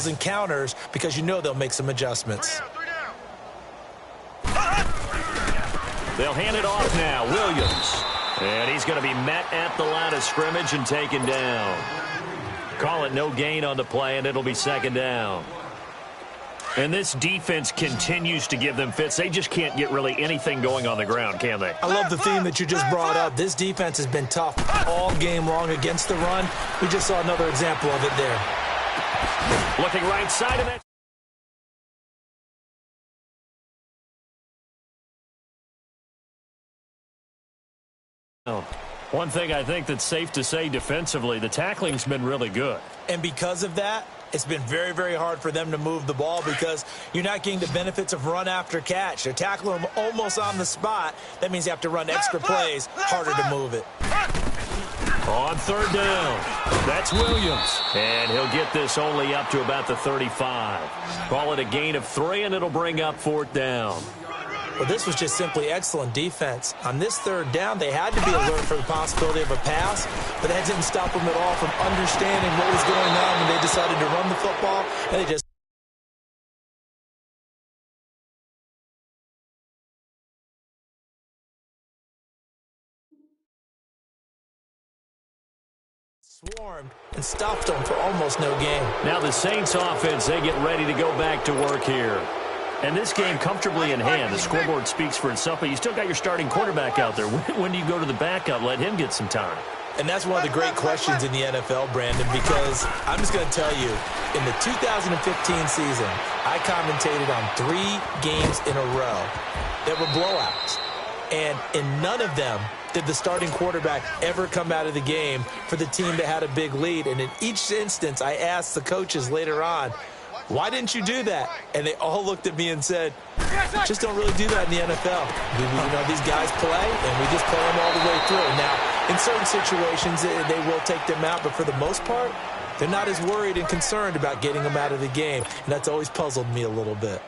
Speaker 3: encounters because you know they'll make some adjustments.
Speaker 10: They'll hand it off now. Williams. And he's going to be met at the line of scrimmage and taken down. Call it no gain on the play, and it'll be second down. And this defense continues to give them fits. They just can't get really anything going on the ground, can they?
Speaker 3: I love the theme that you just brought up. This defense has been tough all game long against the run. We just saw another example of it there.
Speaker 10: Looking right side of that. One thing I think that's safe to say defensively, the tackling's been really good.
Speaker 3: And because of that, it's been very, very hard for them to move the ball because you're not getting the benefits of run after catch. They're tackling them almost on the spot. That means you have to run extra plays, harder to move it.
Speaker 10: On third down, that's Williams. And he'll get this only up to about the 35. Call it a gain of 3, and it'll bring up fourth down.
Speaker 3: Well, this was just simply excellent defense. On this third down, they had to be alert for the possibility of a pass, but that didn't stop them at all from understanding what was going on when they decided to run the football, and they just swarmed and stopped them for almost no gain.
Speaker 10: Now the Saints offense, they get ready to go back to work here. And this game comfortably in hand. The scoreboard speaks for itself, but you still got your starting quarterback out there. When do you go to the backup? Let him get some time.
Speaker 3: And that's one of the great questions in the NFL, Brandon, because I'm just going to tell you, in the 2015 season, I commentated on 3 games in a row that were blowouts. And in none of them did the starting quarterback ever come out of the game for the team that had a big lead. And in each instance, I asked the coaches later on, why didn't you do that? And they all looked at me and said, just don't really do that in the NFL. These guys play, and we just play them all the way through. Now, in certain situations, they will take them out, but for the most part, they're not as worried and concerned about getting them out of the game. And that's always puzzled me a little bit.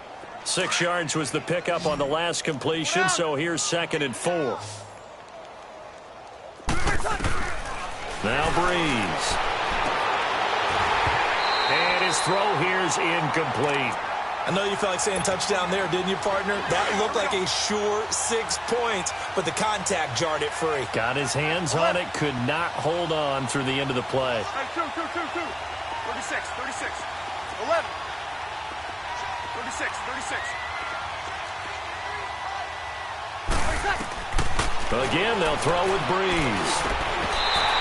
Speaker 10: 6 yards was the pickup on the last completion, so here's 2nd and 4. Now Breeze. And his throw here's incomplete.
Speaker 3: I know you felt like saying touchdown there, didn't you, partner? That looked like a sure 6 points, but the contact jarred it free.
Speaker 10: Got his hands on it, could not hold on through the end of the play.
Speaker 2: 36, 11. 36.
Speaker 10: Again, they'll throw with Breeze.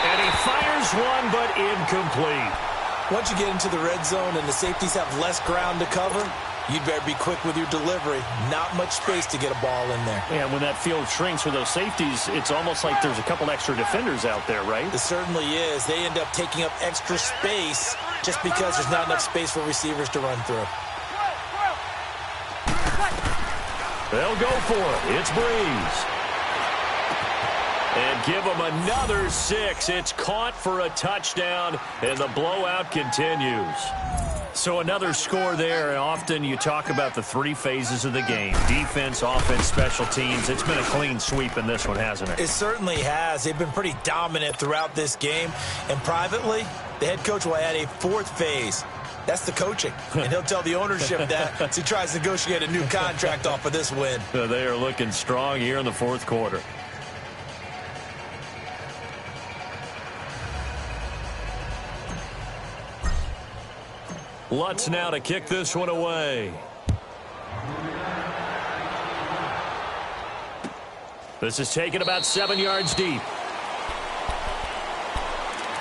Speaker 10: And he fires one, but incomplete.
Speaker 3: Once you get into the red zone and the safeties have less ground to cover, you'd better be quick with your delivery. Not much space to get a ball in there.
Speaker 10: Yeah, when that field shrinks with those safeties, it's almost like there's a couple extra defenders out there, right?
Speaker 3: It certainly is. They end up taking up extra space just because there's not enough space for receivers to run through.
Speaker 10: They'll go for it. It's Breeze. And give them another 6. It's caught for a touchdown, and the blowout continues. So another score there, and often you talk about the 3 phases of the game. Defense, offense, special teams. It's been a clean sweep in this one, hasn't it?
Speaker 3: It certainly has. They've been pretty dominant throughout this game. And privately, the head coach will add a 4th phase. That's the coaching. And he'll tell the ownership that as he tries to negotiate a new contract off of this win.
Speaker 10: They are looking strong here in the 4th quarter. Lutz now to kick this one away. This is taken about 7 yards deep.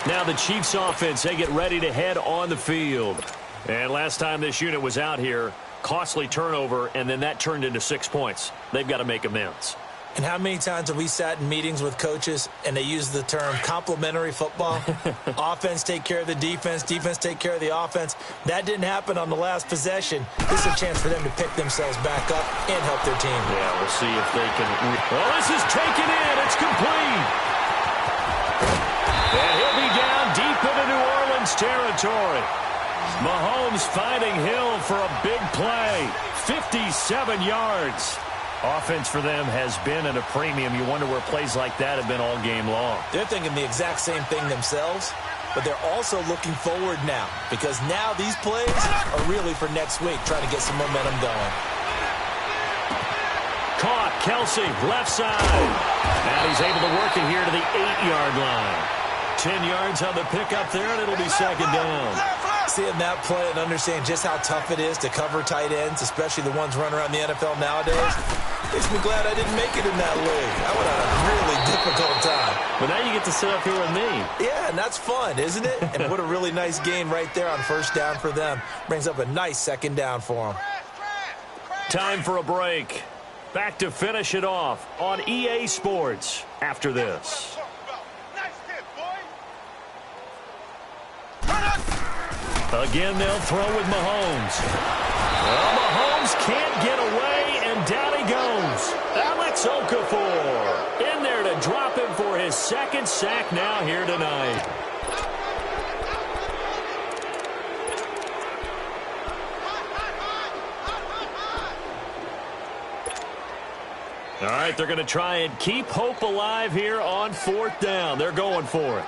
Speaker 10: Now the Chiefs offense, they get ready to head on the field. And last time this unit was out here, costly turnover, and then that turned into 6 points. They've got to make amends.
Speaker 3: And how many times have we sat in meetings with coaches and they use the term complementary football? Offense take care of the defense, defense take care of the offense. That didn't happen on the last possession. This is a chance for them to pick themselves back up and help their team.
Speaker 10: Yeah, we'll see if they can. Well, this is taken in. It's complete. And he'll be down deep into New Orleans territory. Mahomes finding Hill for a big play. 57 yards. Offense for them has been at a premium. You wonder where plays like that have been all game long.
Speaker 3: They're thinking the exact same thing themselves, but they're also looking forward now because now these plays are really for next week, trying to get some momentum going.
Speaker 10: Caught, Kelsey, left side. Now he's able to work it here to the 8-yard line. 10 yards on the pickup there, and it'll be 2nd down.
Speaker 3: Seeing that play and understanding just how tough it is to cover tight ends, especially the ones running around the NFL nowadays, makes me glad I didn't make it in that league. I would have a really difficult time.
Speaker 10: But now you get to sit up here with me.
Speaker 3: Yeah, and that's fun, isn't it? And what a really nice gain right there on 1st down for them. Brings up a nice 2nd down for them.
Speaker 10: Time for a break. Back to finish it off on EA Sports after this. Again, they'll throw with Mahomes. Well, Mahomes can't get away, and down he goes. Alex Okafor in there to drop him for his 2nd sack now here tonight. All right, they're going to try and keep hope alive here on 4th down. They're going for it.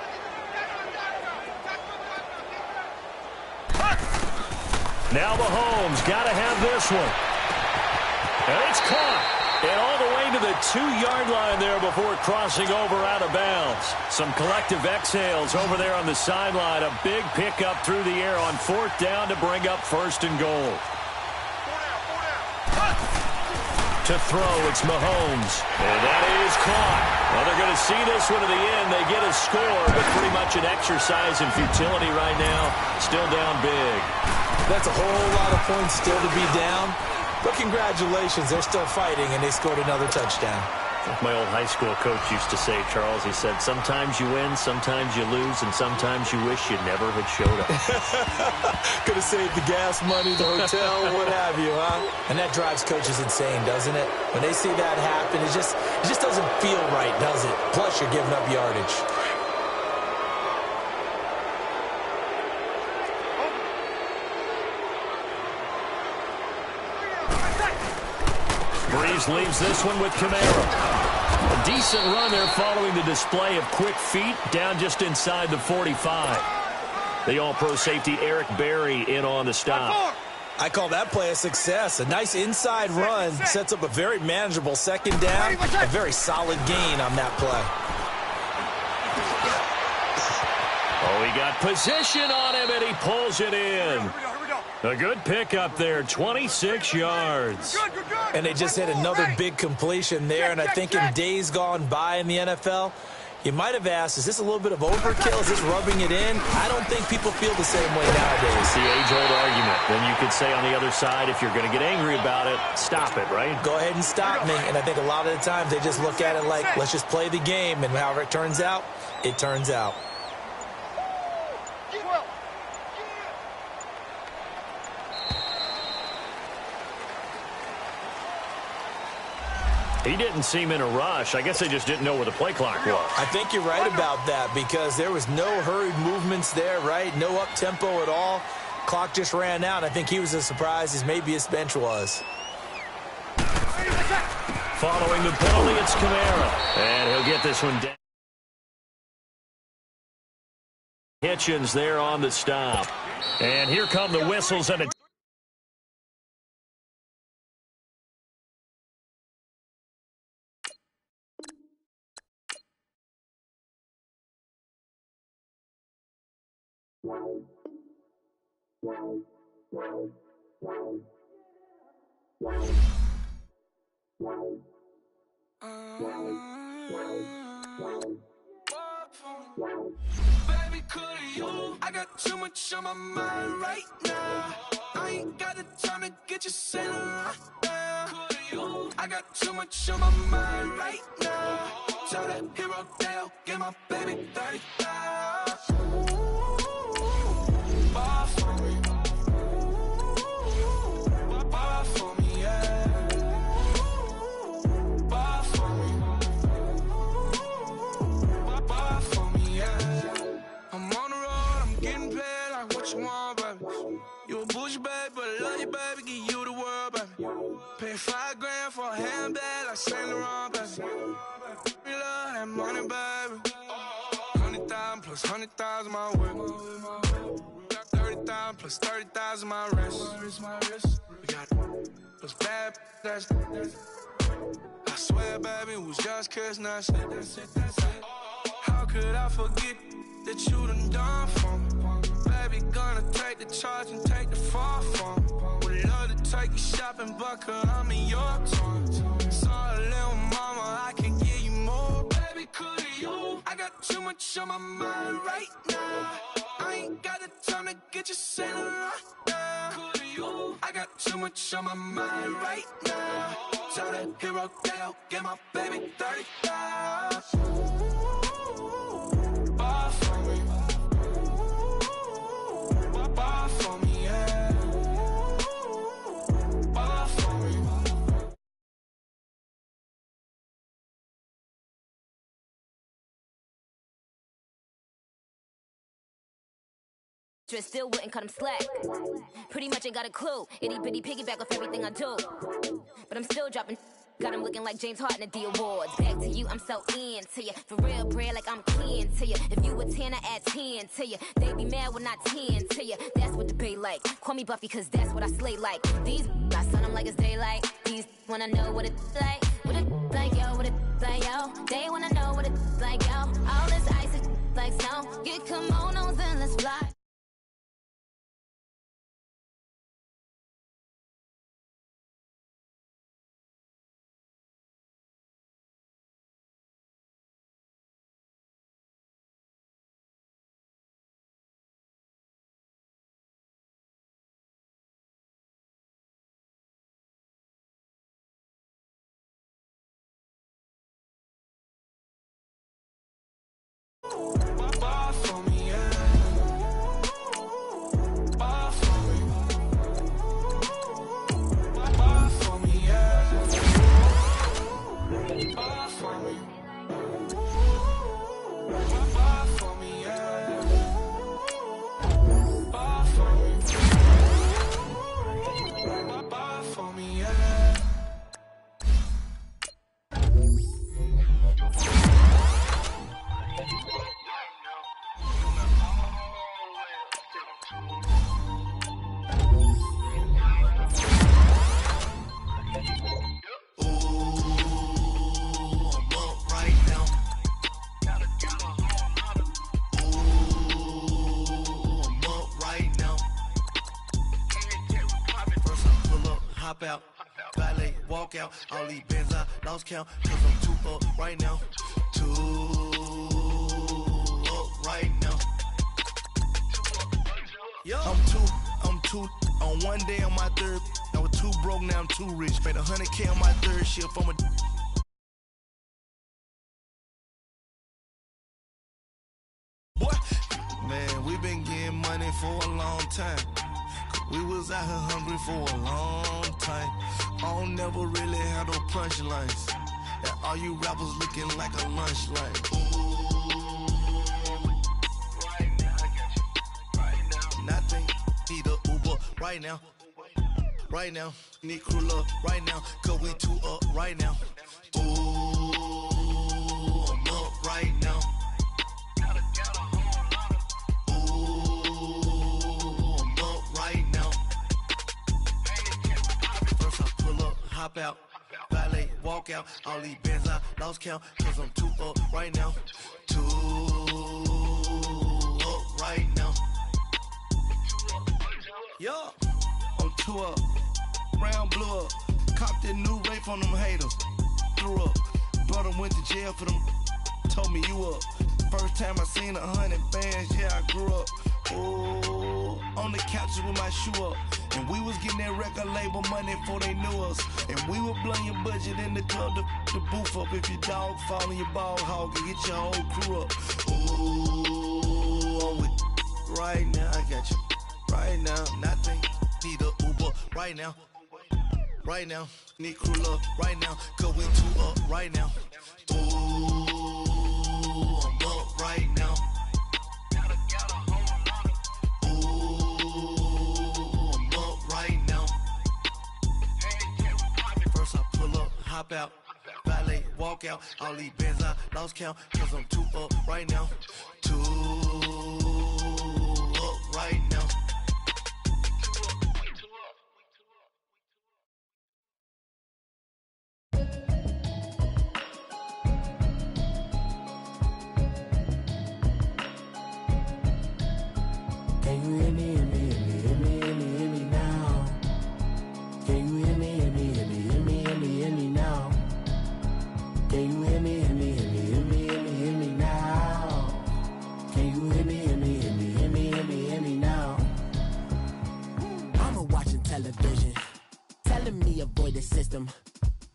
Speaker 10: Now Mahomes got to have this one. And it's caught. And all the way to the 2-yard line there before crossing over out of bounds. Some collective exhales over there on the sideline. A big pickup through the air on 4th down to bring up 1st and goal. To throw, it's Mahomes.
Speaker 1: And that is caught. Well, they're going to see this one to the end. They get a score, but pretty much an exercise in futility right now. Still down big.
Speaker 3: That's a whole lot of points still to be down. But congratulations, they're still fighting, and they scored another touchdown.
Speaker 10: Like my old high school coach used to say, Charles, he said, sometimes you win, sometimes you lose, and sometimes you wish you never had showed up.
Speaker 3: Could have saved the gas money, the hotel, what have you, huh? And that drives coaches insane, doesn't it? When they see that happen, it just doesn't feel right, does it? Plus, you're giving up yardage.
Speaker 10: Breeze leaves this one with Kamara. A decent run there following the display of quick feet down just inside the 45. The all-pro safety Eric Berry in on the stop.
Speaker 3: I call that play a success. A nice inside run sets up a very manageable second down. A very solid gain on that play.
Speaker 10: Oh, he got position on him, and he pulls it in. A good pickup there, 26 yards.
Speaker 3: And they just hit another big completion there. And I think in days gone by in the NFL, you might have asked, is this a little bit of overkill? Is this rubbing it in? I don't think people feel the same way nowadays.
Speaker 10: It's the age-old argument. Then you could say on the other side, if you're going to get angry about it, stop it, right?
Speaker 3: Go ahead and stop me. And I think a lot of the times they just look at it like, let's just play the game. And however it turns out, it turns out.
Speaker 10: He didn't seem in a rush. I guess they just didn't know where the play clock was.
Speaker 3: I think you're right about that because there was no hurried movements there, right? No up-tempo at all. Clock just ran out. I think he was as surprised as maybe his bench was.
Speaker 10: Following the penalty, it's Kamara. And he'll get this one down. Hitchens there on the stop. And here come the whistles and a
Speaker 4: Baby, could you? I got too much on my mind right now. I ain't got the time to get you sailing right now. Could you? I got too much on my mind right now. Tell that hero Dale, get my baby 30,000. Bar for me. Bar for me, yeah. Bar for me. Bar for me, yeah. I'm on the road, I'm getting paid like what you want, baby. You a bougie, baby, but I love you, baby. Give you the world, baby. Pay $5 grand for a handbag like Saint Laurent, baby. We love that money, baby. 100,000 plus 100,000 my whip. Got 30,000 plus 30,000 my wrist. We got those bad, that's I swear, baby, it was just kiss, that's it. How could I forget that you done for me? Baby, gonna take the charge and take the fall from me. Would love to take you shopping, but I'm in your town. Sorry, little mama, I can give you more. Baby, could you? I got too much on my mind right now. I ain't got the time to get you sailing right now. Could you? I got too much on my mind right now. Tell that hero Dale, get my baby 30,000. Bar for me. Bar for me, yeah. Bar for me.
Speaker 7: Dress still wouldn't cut him slack. Pretty much ain't got a clue. Itty bitty piggyback off everything I do. But I'm still dropping. Got him looking like James Harden at the awards. Back to you, I'm so into you. For real, bread, like I'm keen to you. If you a 10, I add 10 to you. They be mad when I 10 to you. That's what the bay like. Call me Buffy, cause that's what I slay like. These, I sun them like it's daylight. These wanna know what it's like. What it like, yo, what it like, yo. They wanna know what it's like, yo. All this ice is like snow. Get kimonos and let's fly.
Speaker 11: hop out. Valet, walk out. All these bands I lost count. Cause I'm too up right now. Too up right now. Yo. I'm two. On one day on my third. I was too broke, now I'm too rich. Made 100K on my third shift. I'm a boy. Man, we been getting money for a long time. We was out here hungry for a long time. I don't never really have no punchlines. And all you rappers looking like a lunch line. Right now, I got you. Right now. Nothing. Need a Uber right now. Right now. Need crew love right now. Cause we too up right now. Ooh, I'm up right now. Hop out, valet, walk out. All these bands I lost count. Cause I'm too up right now. Too up right now. Yo, I'm too up. Round blew up. Copped that new rape on them haters. Threw up. Brother went to jail for them. Told me you up. First time I seen 100 bands, yeah, I grew up. Ooh, on the couches with my shoe up. And we was getting that record label money before they knew us. And we were blowing your budget in the club to boof up. If your dog fall in your ball hog and get your whole crew up. Ooh, I'm with right now, I got you. Right now, nothing. Need a Uber right now. Right now, need crew love right now. Cause we too up right now. Ooh, I'm up right now. Hop out, valet, walk out. All these bands I lost count. Cause I'm too up right now. Too up right now.
Speaker 12: Can you hear me, hear me, hear me, hear me, hear me, hear me now? Can you hear me, hear me, hear me, hear me, hear me, hear me now? Can you hear me, hear me, hear me, hear me, hear me, hear me now? Can you hear me, hear me, hear me, hear me, hear me, hear me now? Mama watching television, telling me avoid the system.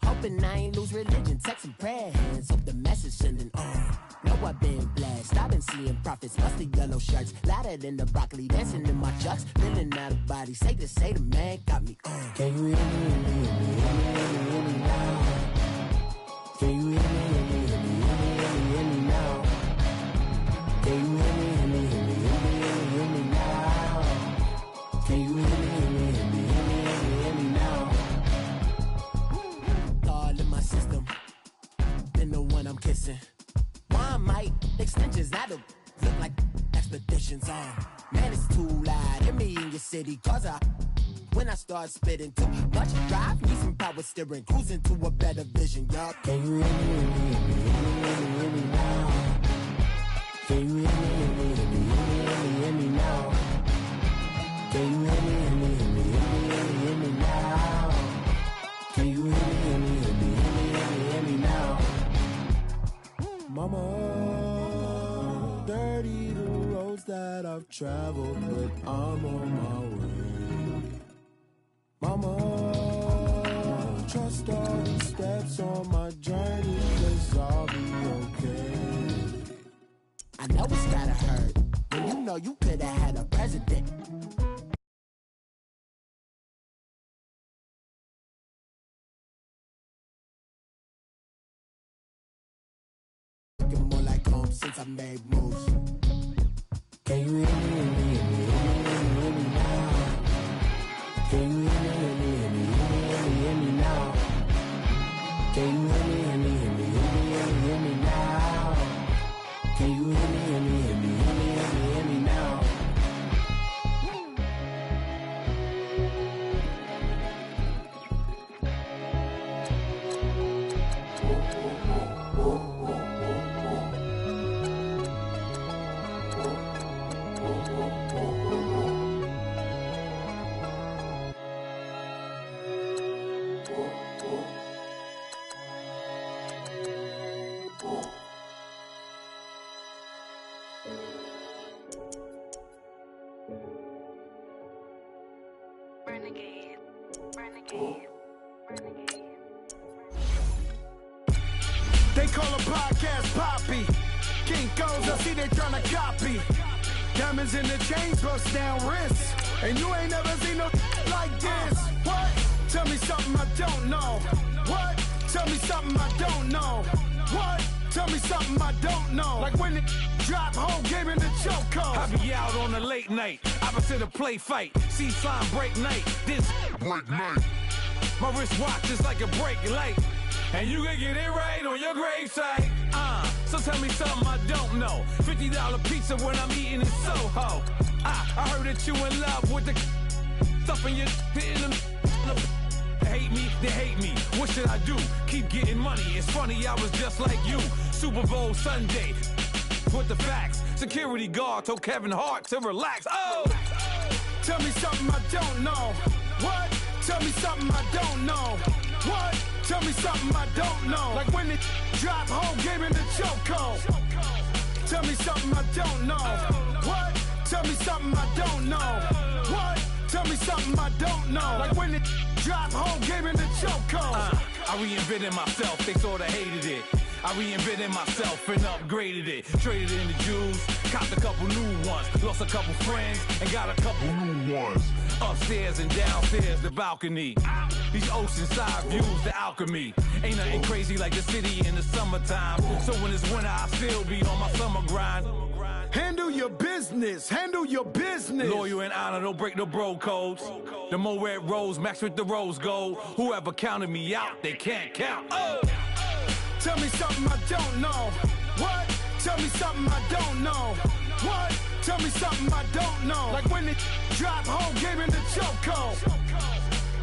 Speaker 12: Hoping I ain't lose religion, texting prayer hands, hope the message sending on. Know I've been blessed, I've been seeing prophets, musty yellow shirts, louder than the broccoli, dancing in my chucks, feeling out of body, say the man got me on. Can you hear me, hear me, hear me, hear me, hear me, hear me now? Can you hear me, hear me, hear me, hear me, hear me, hear me now? Can you hear me, hear me, hear me, hear me, hear me, hear me now? Can you hear me, hear me, hear me, hear me, hear me, hear me now? All in my system, been the one I'm kissing. Why might extensions that'll look like expeditions on? Man, it's too loud. Hear me in your city, cause when I start spitting too much drive, need some power steering, cruising to a better vision, y'all. Can you hear me, hear me, hear me, hear me, hear me, hear me now? Can you hear me, hear me, hear me, hear me, hear me, hear me now? Can you hear me, hear me, hear me, hear me, hear me, hear me now? Can you hear me, hear me, hear me, hear me, hear me, hear me now? Mama, dirty the roads that I've traveled, but I'm on my way. Mama, trust all the steps on my journey, 'cause I'll be okay. I know it's gotta hurt when you know you could've had a president. Looking more like home since I made moves. Can you hear me, hear me, hear me, hear me, hear me now? Can you hear me, hear me, hear me, hear me, hear me, hear me now? Can you hear me, hear me, hear me, hear me, hear me, hear me now? Can you hear me, hear me, hear me, hear me, hear me, hear me now?
Speaker 13: I see they tryna copy. Diamonds in the chains, bust down wrists. And you ain't never seen no like this. What? Tell me something I don't know. What? Tell me something I don't know. What? Tell me something I don't know. Like when it drop, whole game in the chokehold.
Speaker 14: I be out on a late night, opposite a play fight. See slime break night, this break night. My wristwatch is like a brake light, and you can get it right on your gravesite. So tell me something I don't know. $50 pizza when I'm eating in Soho. I heard that you in love with the stuff in your in the hate me, they hate me. What should I do? Keep getting money. It's funny, I was just like you. Super Bowl Sunday with the facts. Security guard told Kevin Hart to relax. Oh!
Speaker 13: Tell me something I don't know. What? Tell me something I don't know. What? Tell me something I don't know. Like when it drop, whole game in the chokehold. Tell me something I don't know. What? Tell me something I don't know. What? Tell me something I don't know. Like when it drop, whole game in the chokehold.
Speaker 14: I reinvented myself, they sorta hated it. I reinvented myself and upgraded it. Traded in the Jews, copped a couple new ones. Lost a couple friends and got a couple new ones. Upstairs and downstairs, the balcony. These oceanside views, the alchemy. Ain't nothing crazy like the city in the summertime. So when it's winter, I still be on my summer grind.
Speaker 13: Handle your business, handle your business.
Speaker 14: Loyal and honor, don't break no bro codes. The Mo Red Rose, max with the rose gold. Whoever counted me out, they can't count. Oh!
Speaker 13: Tell me something I don't know. What? Tell me something I don't know. What? Tell me something I don't know. Like when it drop, whole game in the chokehold.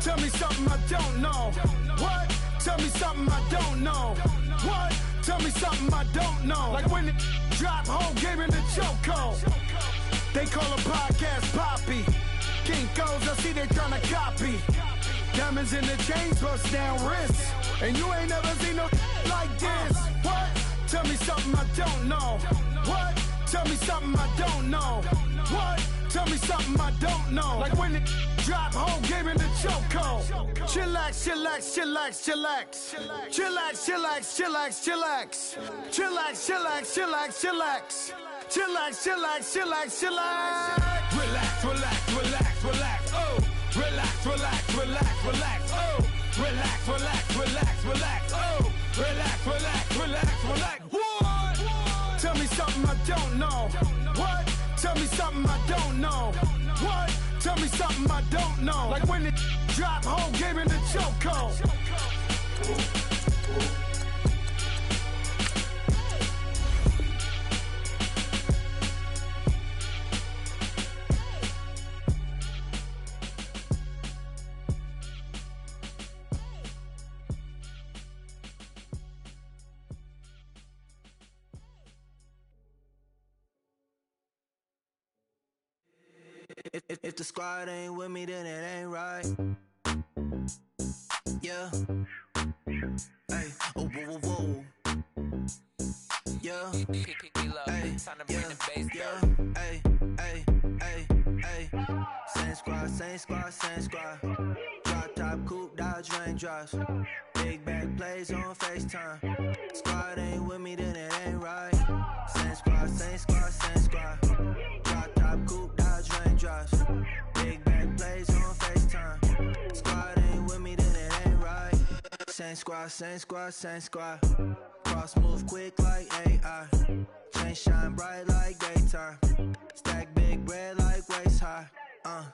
Speaker 13: Tell me something I don't know. What? Tell me something I don't know. What? Tell me something I don't know. Like when it drop, whole game in the chokehold. They call a podcast Poppy. Kinkos, I see they tryna copy. Diamonds in the chains, bust down wrists. And you ain't never seen no like this. What? Tell me something I don't know. What? Tell me something I don't know. What? Tell me something I don't know. Like when it drop, whole game in the chokehold. Chillax, chillax, chillax, chillax. Chillax, chillax, chillax, chillax. Chillax, chillax, chillax, chillax. Chillax, chillax, chillax, chillax.
Speaker 14: Relax, relax, relax, relax. Oh! Relax, relax, relax, relax. Oh! Relax, relax, relax, relax. Oh! Relax, relax, relax, relax. What?
Speaker 13: Tell me something I don't know. What? Tell me something I don't know. What? Tell me something I don't know. Like when it drop, whole game in the chokehold.
Speaker 6: If the squad ain't with me, then it ain't right. Yeah. Hey. Oh, whoa, whoa, whoa. Yeah. Hey. Yeah. Hey. Hey. Hey. Hey. Same squad, same squad, same squad. Drop top, coupe, Dodge raindrops. Big back plays on FaceTime. Squad ain't with me, then it ain't right. Same squad, same squad, same squad. Drop top, coupe, Dodge raindrops. Big back plays on FaceTime. Squad ain't with me, then it ain't right. Same squad, same squad, same squad. Cross move quick like AI. Chain shine bright like daytime. Stack big bread like waist high. I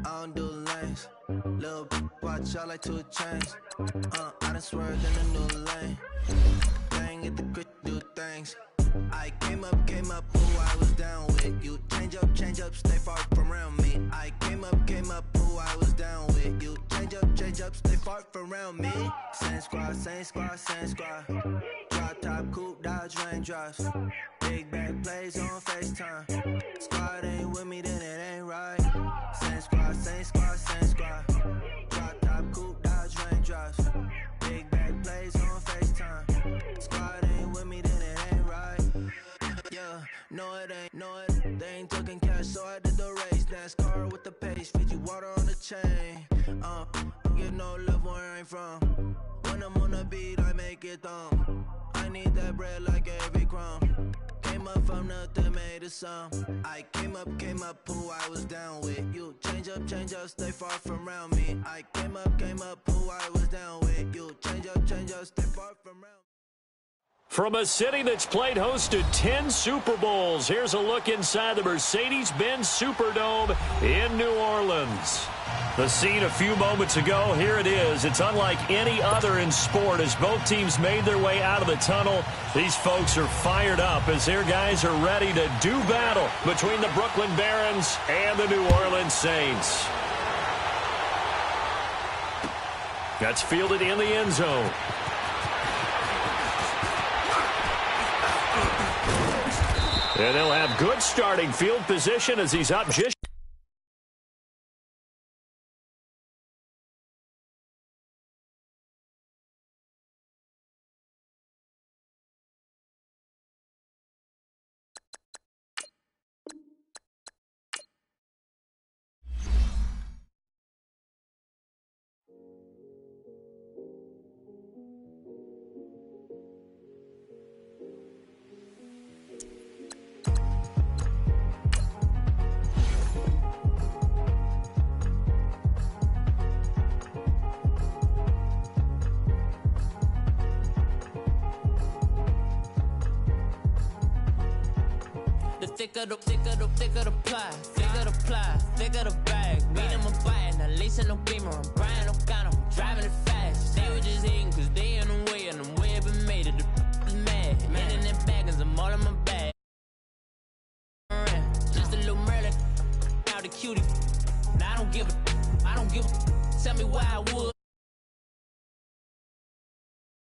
Speaker 6: don't do lanes. Little watch out like 2 chains. I done swerved in a new lane. Bang at the grit, do things. I came up, who I was down with. You change up, stay far from around me. I came up, who I was down with. You change up, stay far from around me. Same squad, same squad, same squad. Drop top, coupe, Dodge raindrops. Big back plays on FaceTime. Squad ain't with me, then it ain't right. Same squad, same squad, same squad. Drop top, coupe, Dodge raindrops. Big back plays on FaceTime. Squad ain't with me, then it ain't right. Yeah, no it ain't, no it. They ain't talking cash, so I did the race. NASCAR with the pace, Fiji water on the chain. Get no love where I ain't from. When I'm on the beat, I make it dumb. I need that bread like every crumb. Came up from nothing made a sum. I came up, who I was down with. You change up, stay far from around me. I came up, who I was down with. You change up, stay far from around me.
Speaker 10: From a city that's played host to 10 Super Bowls, here's a look inside the Mercedes-Benz Superdome in New Orleans. The scene a few moments ago, here it is. It's unlike any other in sport as both teams made their way out of the tunnel. These folks are fired up as their guys are ready to do battle between the Brooklyn Barons and the New Orleans Saints. That's fielded in the end zone. And they'll have good starting field position as he's up just.
Speaker 15: Thicker the pie, thicker the bag. Meet him a bite, not leasing no beamer. I'm Brian O'Connor, I'm driving it fast. They were just hating cause they in the way, and I'm way up and made it. The is mad, man in their bag, cause I'm all in my bag. Just a little Merlin, out the cutie. Now I don't give a, tell me why I would.